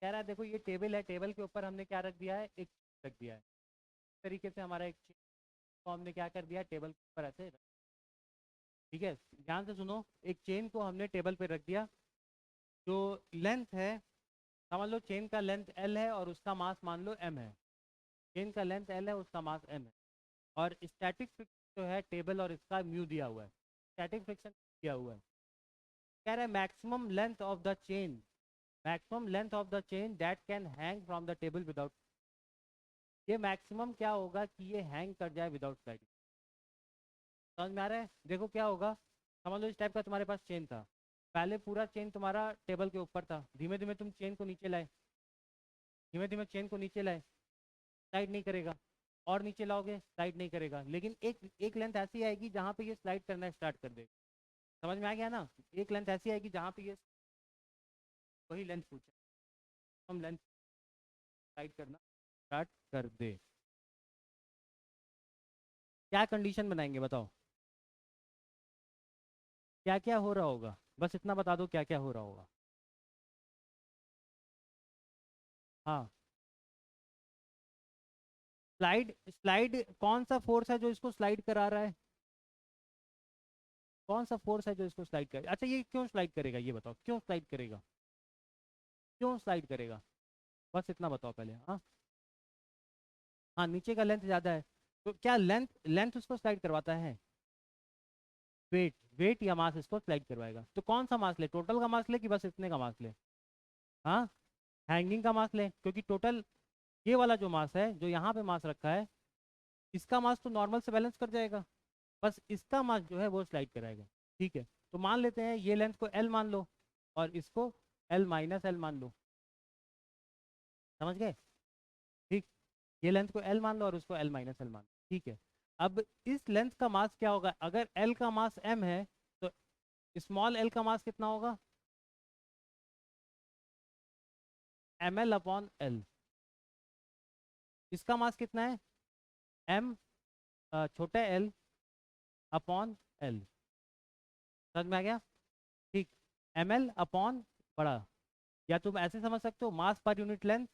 कह रहा है, देखो ये टेबल है, टेबल के ऊपर हमने क्या रख दिया है, एक रख दिया है। इस तरीके से हमारा एक चेन को हमने क्या कर दिया, टेबल के ऊपर ऐसे ठीक है, ध्यान से सुनो। एक चेन को हमने टेबल पे रख दिया, जो लेंथ है, समझ लो चेन का लेंथ एल है और उसका मास मान लो एम है। चेन का लेंथ एल है, उसका मास एम है। और स्टैटिक फ्रिक्शन जो है टेबल और इसका म्यू दिया हुआ है, स्टैटिक फ्रिक्शन दिया हुआ है। कह रहा है maximum length of the chain, maximum length of the chain that can hang from the table without. ये मैक्सिमम क्या होगा कि ये हैंग कर जाए विदाउट स्लाइडिंग। समझ में आ रहा है? देखो क्या होगा, समझ लो इस टाइप का तुम्हारे पास चेन था। पहले पूरा चेन तुम्हारा टेबल के ऊपर था, धीमे धीमे तुम चेन को नीचे लाए, धीमे धीमे चेन को नीचे लाए, स्लाइड नहीं करेगा। और नीचे लाओगे, स्लाइड नहीं करेगा। लेकिन एक एक लेंथ ऐसी आएगी जहाँ पे ये स्लाइड करना स्टार्ट कर देगा। समझ में आ गया ना? एक लेंथ ऐसी आएगी जहाँ पे ये, वही लेंथ पूछे, हम लेंथ स्लाइड करना स्टार्ट कर दे। क्या कंडीशन बनाएंगे बताओ? क्या क्या हो रहा होगा, बस इतना बता दो, क्या क्या हो रहा होगा। हाँ, स्लाइड, स्लाइड कौन सा फोर्स है जो इसको स्लाइड करा रहा है? कौन सा फोर्स है जो इसको स्लाइड करे? अच्छा, ये क्यों स्लाइड करेगा, ये बताओ क्यों स्लाइड करेगा, क्यों स्लाइड करेगा? बस इतना बताओ पहले। हाँ, हाँ नीचे का लेंथ ज़्यादा है, तो क्या लेंथ, लेंथ उसको स्लाइड करवाता है? वेट, वेट या मास इसको स्लाइड करवाएगा। तो कौन सा मास ले, टोटल का मास ले कि बस इतने का मास ले? हाँ, हैंगिंग का मास ले, क्योंकि टोटल ये वाला जो मास है, जो यहाँ पे मास रखा है, इसका मास तो नॉर्मल से बैलेंस कर जाएगा। बस इसका मास जो है वो स्लाइड कराएगा। ठीक है, तो मान लेते हैं ये लेंथ को एल मान लो, और इसको एल माइनस एल मान लो। समझ गए? ठीक, ये लेंथ को एल मान लो और उसको एल माइनस एल मान लो। ठीक है, अब इस लेंथ का मास क्या होगा, अगर एल का मास एम है, तो स्मॉल एल का मास कितना होगा? M L upon l. इसका मास कितना है? एम, छोटा एल अपॉन एल। समझ में आ गया? ठीक, एम एल अपॉन बड़ा, या तुम ऐसे समझ सकते हो, मास पर यूनिट लेंथ,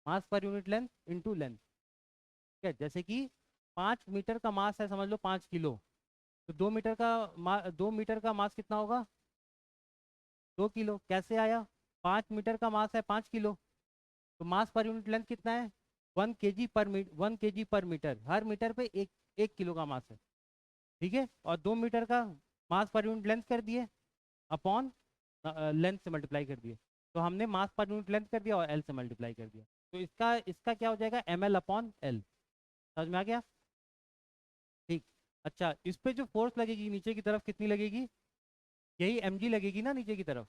मास per unit length into length. ठीक है, जैसे कि 5 मीटर का मास है, समझ लो 5 किलो, तो 2 मीटर का 2 मीटर का मास कितना होगा? 2 किलो। कैसे आया? 5 मीटर का मास है 5 किलो, तो मास पर यूनिट लेंथ कितना है? 1 kg पर मीटर, हर मीटर पे एक 1 किलो का मास है। ठीक है, और 2 मीटर का मास पर यूनिट लेंथ कर दिए, अपॉन लेंथ से मल्टीप्लाई कर दिए। तो हमने मास पर यूनिट लेंथ कर दिया और एल से मल्टीप्लाई कर दिया। तो इसका इसका क्या हो जाएगा, एम एल अपॉन एल। समझ में आ गया? ठीक। अच्छा, इस पे जो फोर्स लगेगी नीचे की तरफ कितनी लगेगी? यही एम जी लगेगी ना नीचे की तरफ,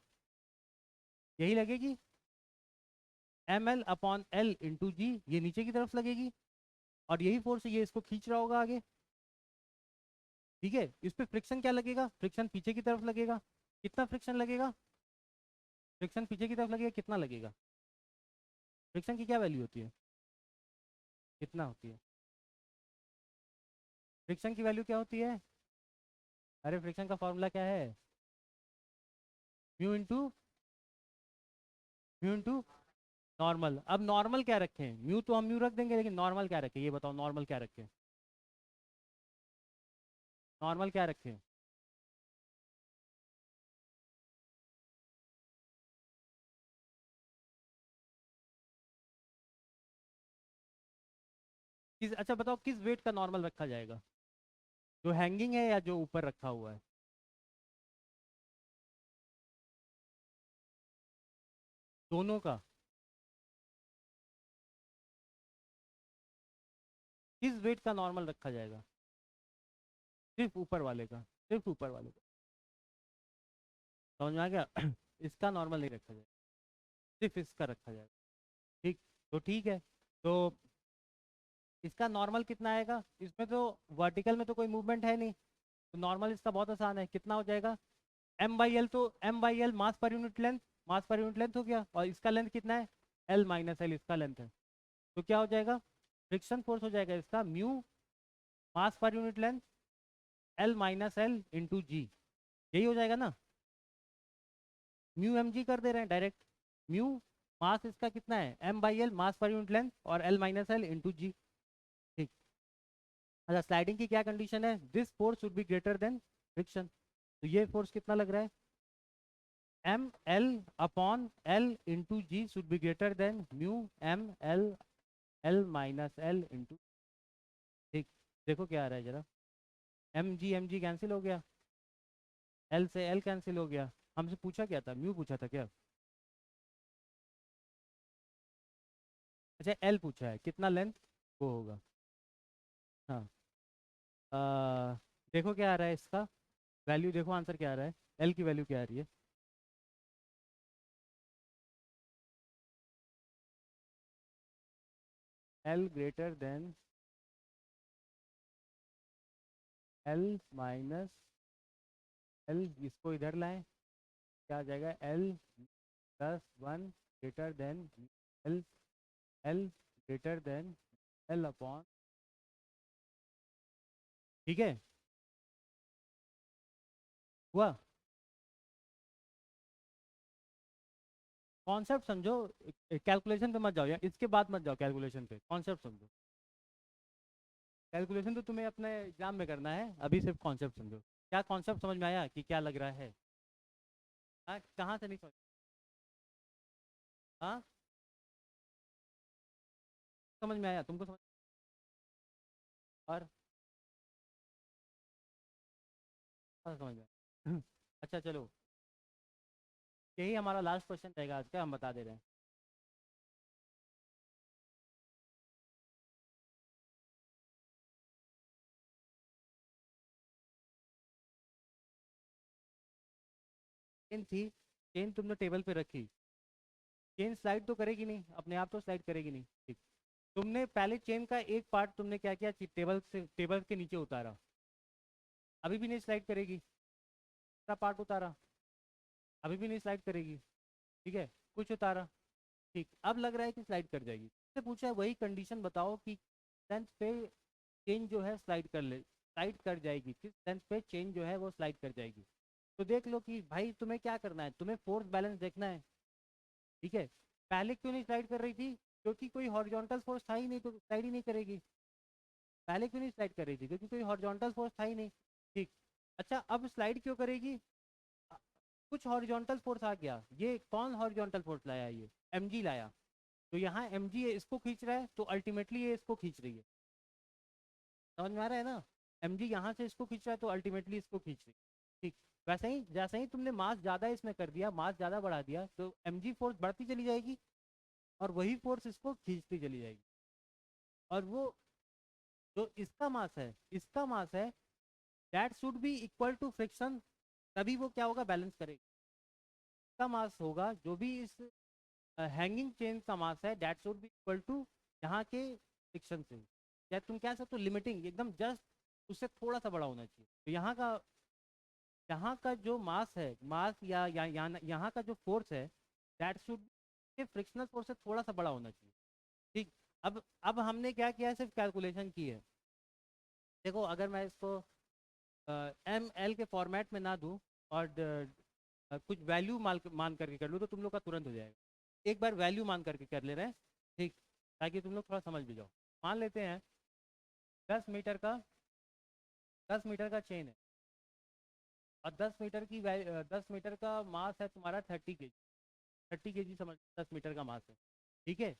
यही लगेगी, M L upon L into G, ये नीचे की तरफ लगेगी। और यही फोर्स ये इसको खींच रहा होगा आगे। ठीक है, इस पे फ्रिक्शन क्या लगेगा, फ्रिक्शन पीछे की तरफ लगेगा। कितना फ्रिक्शन लगेगा, फ्रिक्शन पीछे की तरफ लगेगा, कितना लगेगा, फ्रिक्शन की क्या वैल्यू होती है, कितना होती है, फ्रिक्शन की वैल्यू क्या होती है, अरे फ्रिक्शन का फॉर्मूला क्या है, mu into, mu into normal. अब नॉर्मल क्या रखें, म्यू तो हम म्यू रख देंगे, लेकिन नॉर्मल क्या रखें, ये बताओ नॉर्मल क्या रखें, नॉर्मल क्या रखें, किस, अच्छा बताओ किस वेट का नॉर्मल रखा जाएगा, जो हैंगिंग है या जो ऊपर रखा हुआ है, दोनों का, किस वेट का नॉर्मल रखा जाएगा, सिर्फ ऊपर वाले का, सिर्फ ऊपर वाले का, समझ में आ गया इसका नॉर्मल नहीं रखा जाएगा, सिर्फ इसका रखा जाएगा। ठीक, तो ठीक है, तो इसका नॉर्मल कितना आएगा, इसमें तो वर्टिकल में तो कोई मूवमेंट है नहीं, तो नॉर्मल इसका बहुत आसान है, कितना हो जाएगा, एम बाई एल, तो m by l mass per unit length, mass per unit length हो गया, और इसका लेंथ कितना है, एल माइनस एल इसका लेंथ है, तो क्या हो जाएगा, फ्रिक्शन फोर्स हो जाएगा इसका mu mass per unit length L minus L into G, यही हो जाएगा ना, म्यू एम जी कर दे रहे हैं डायरेक्ट, म्यू मास इसका कितना है, M by l mass per unit length और l minus L into g. ठीक, अच्छा स्लाइडिंग की क्या कंडीशन है, this force should be greater than friction, तो ये फोर्स कितना लग रहा है, m L upon L into g should be greater than mu m l l minus L into. ठीक, देखो क्या आ रहा है जरा, एम जी कैंसिल हो गया, एल से एल कैंसिल हो गया, हमसे पूछा क्या था, म्यू पूछा था क्या, अच्छा एल पूछा है, कितना लेंथ वो होगा, हाँ, देखो क्या आ रहा है इसका वैल्यू, देखो आंसर क्या आ रहा है, एल की वैल्यू क्या आ रही है, L greater than L minus L, इसको इधर लाएं, क्या आ जाएगा, L plus one greater than L, L greater than L upon, ठीक है, हुआ, कॉन्सेप्ट समझो, कैलकुलेशन पे मत जाओ यार, इसके बाद मत जाओ कैलकुलेशन पे, कॉन्सेप्ट समझो, कैलकुलेशन तो तुम्हें अपने एग्जाम में करना है, अभी सिर्फ कॉन्सेप्ट समझो, क्या कॉन्सेप्ट समझ में आया कि क्या लग रहा है, हाँ कहाँ से नहीं समझ, हाँ समझ में आया तुमको, समझ, और हाँ समझ में आया अच्छा चलो, यही हमारा लास्ट क्वेश्चन रहेगा आज का, हम बता दे रहे हैं, चेन थी, चेन तुमने टेबल पे रखी, चेन स्लाइड तो करेगी नहीं, अपने आप तो स्लाइड करेगी नहीं, ठीक, तुमने पहले चेन का एक पार्ट तुमने क्या किया, टेबल से, टेबल के नीचे उतारा, अभी भी नहीं स्लाइड करेगी, दूसरा पार्ट उतारा, अभी भी नहीं स्लाइड करेगी, ठीक है, कुछ उतारा, ठीक, अब लग रहा है कि स्लाइड कर जाएगी, से पूछा है वही कंडीशन बताओ कि लेंथ पे चेन जो है स्लाइड कर ले, स्लाइड कर जाएगी, किस लेंथ पे चेन जो है वो स्लाइड कर जाएगी, तो देख लो कि भाई तुम्हें क्या करना है, तुम्हें फोर्स बैलेंस देखना है, ठीक है, पहले क्यों नहीं स्लाइड कर रही थी, क्योंकि कोई हॉरिजॉन्टल फोर्स था ही नहीं, तो स्लाइड ही नहीं करेगी, पहले क्यों नहीं स्लाइड कर रही थी, क्योंकि कोई हॉरिजॉन्टल फोर्स था ही नहीं, ठीक, अच्छा अब स्लाइड क्यों करेगी, अ, कुछ हॉरिजॉन्टल फोर्स आ गया, ये कौन हॉरिजॉन्टल फोर्स लाया, ये mg लाया, तो यहाँ mg इसको खींच रहा है, तो अल्टीमेटली ये इसको खींच रही है, समझ में आ रहा है ना, mg यहाँ से इसको खींच रहा है, तो अल्टीमेटली इसको खींच रही है, ठीक, वैसे ही जैसे ही तुमने मास ज़्यादा इसमें कर दिया, मास ज़्यादा बढ़ा दिया, तो mg फोर्स बढ़ती चली जाएगी, और वही फोर्स इसको खींचती चली जाएगी, और वो जो इसका मास है, इसका मास है, that should be equal to friction, तभी वो क्या होगा, बैलेंस करेगा, इसका मास होगा जो भी इस हैंगिंग चेन का मास है, that should be equal to यहाँ के फ्रिक्शन से, या तुम कह सकते हो लिमिटिंग एकदम जस्ट उससे थोड़ा सा बड़ा होना चाहिए। तो यहाँ का जो मास है, मास यहाँ का जो फोर्स है, दैट शुड फ्रिक्शनल फोर्स से थोड़ा सा बड़ा होना चाहिए। ठीक। अब हमने क्या किया है, सिर्फ कैलकुलेशन की है। देखो अगर मैं इसको एम एल के फॉर्मेट में ना दूं और कुछ वैल्यू मान करके कर लूँ, तो तुम लोग का तुरंत हो जाएगा। एक बार वैल्यू मान करके कर ले रहे हैं, ठीक, ताकि तुम लोग थोड़ा समझ भी जाओ। मान लेते हैं 10 मीटर का 10 मीटर का चेन है, और 10 मीटर का मास है तुम्हारा 30 kg। 30 kg समझ, 10 मीटर का मास है, ठीक है।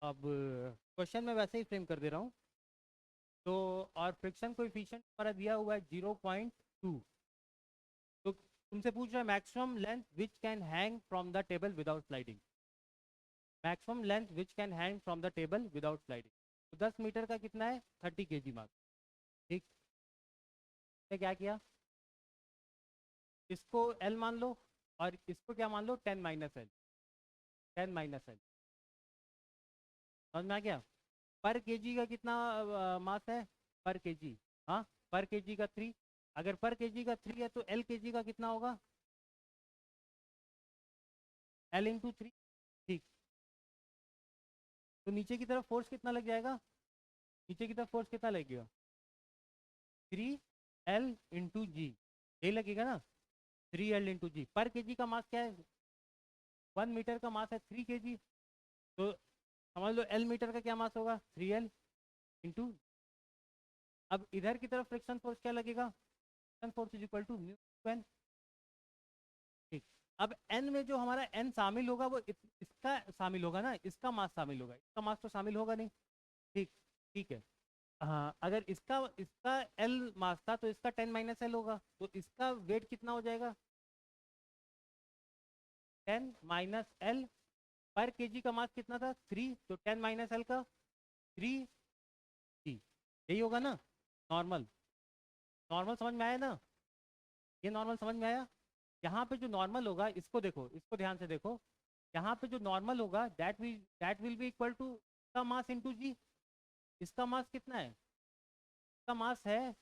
अब क्वेश्चन में वैसे ही फ्रेम कर दे रहा हूँ। तो और फ्रिक्शन कोएफिशिएंट हमारा दिया हुआ है 0.2। तो तुमसे पूछ रहा है maximum length which can hang from the table without sliding. Maximum length which can hang from the table without sliding. तो 10 मीटर का कितना है, 30 kg मास, ठीक। तो क्या किया, इसको L मान लो, और इसको क्या मान लो, 10 - L। 10 - L समझ में आ गया। पर केजी का कितना मास है, पर केजी, हाँ, पर केजी का 3। अगर पर केजी का 3 है तो L केजी का कितना होगा, L × 3, ठीक। तो नीचे की तरफ फोर्स कितना लग जाएगा, नीचे की तरफ फोर्स कितना लगेगा, 3L × G, यही लगेगा ना, 3L × G। पर केजी का मास क्या है, 1 मीटर का मास है 3 kg। तो समझ लो L मीटर का क्या मास होगा, 3L × अब इधर की तरफ फ्रिक्शन फोर्स क्या लगेगा, friction force is equal to μ/N, ठीक। अब N में जो हमारा N शामिल होगा वो इसका शामिल होगा ना, इसका मास शामिल होगा, इसका मास तो शामिल होगा नहीं, ठीक। ठीक है। हाँ, अगर इसका इसका L मास था तो इसका 10 - L होगा, तो इसका वेट कितना हो जाएगा, 10 - L। पर केजी का मास कितना था, 3, तो 10 - L का 3 यही होगा ना। नॉर्मल, नॉर्मल समझ में आया ना, ये नॉर्मल समझ में आया। यहाँ पे जो नॉर्मल होगा, इसको देखो, इसको ध्यान से देखो, यहाँ पे जो नॉर्मल होगा that will be equal to इसका मास इंटू जी। इसका मास कितना है, इसका मास है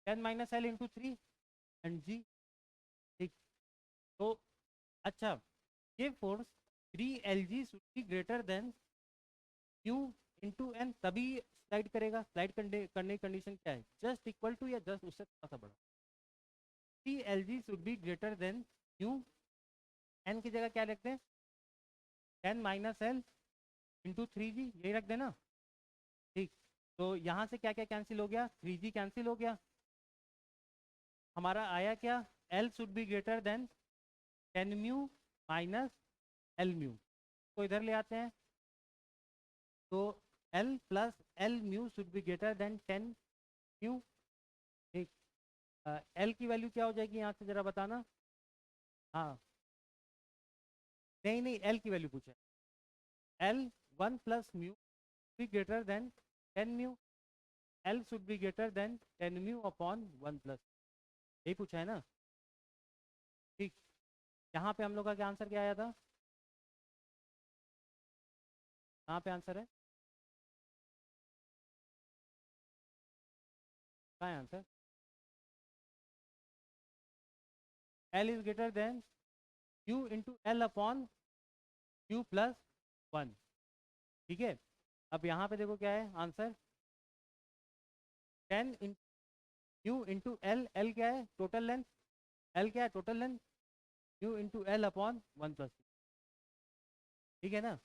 10 - L × 3 एंड जी, ठीक। तो अच्छा, ये force 3Lg should be greater then Q × N, तभी स्लाइड करेगा। स्लाइड करने की कंडीशन क्या है, जस्ट इक्वल टू या जस्ट उससे थोड़ा सा बड़ा। 3Lg should be greater then Q, N की जगह क्या रखते हैं, 10 - L × 3G, यही रख देना, ठीक। तो यहाँ से क्या क्या कैंसिल हो गया, 3G कैंसिल हो गया, हमारा आया क्या, L should be greater than 10 μ - L μ। तो इधर ले आते हैं, तो L + L μ should be greater than 10 μ, ठीक। L की वैल्यू क्या हो जाएगी यहाँ से जरा बताना, हाँ, नहीं नहीं, L की वैल्यू पूछे, L 1 + μ be greater than 10 μ, L should be greater than 10 μ/1+, यही पूछा है ना, ठीक। यहाँ पे हम लोग का क्या आंसर क्या आया था, कहाँ पे आंसर है, कहाँ है answer, L is greater than Q × L/Q+1, ठीक है। अब यहाँ पे देखो क्या है आंसर, 10 Q × L क्या है, टोटल लेंथ, L क्या है, टोटल लेंथ, Q × L/1+, ठीक है ना।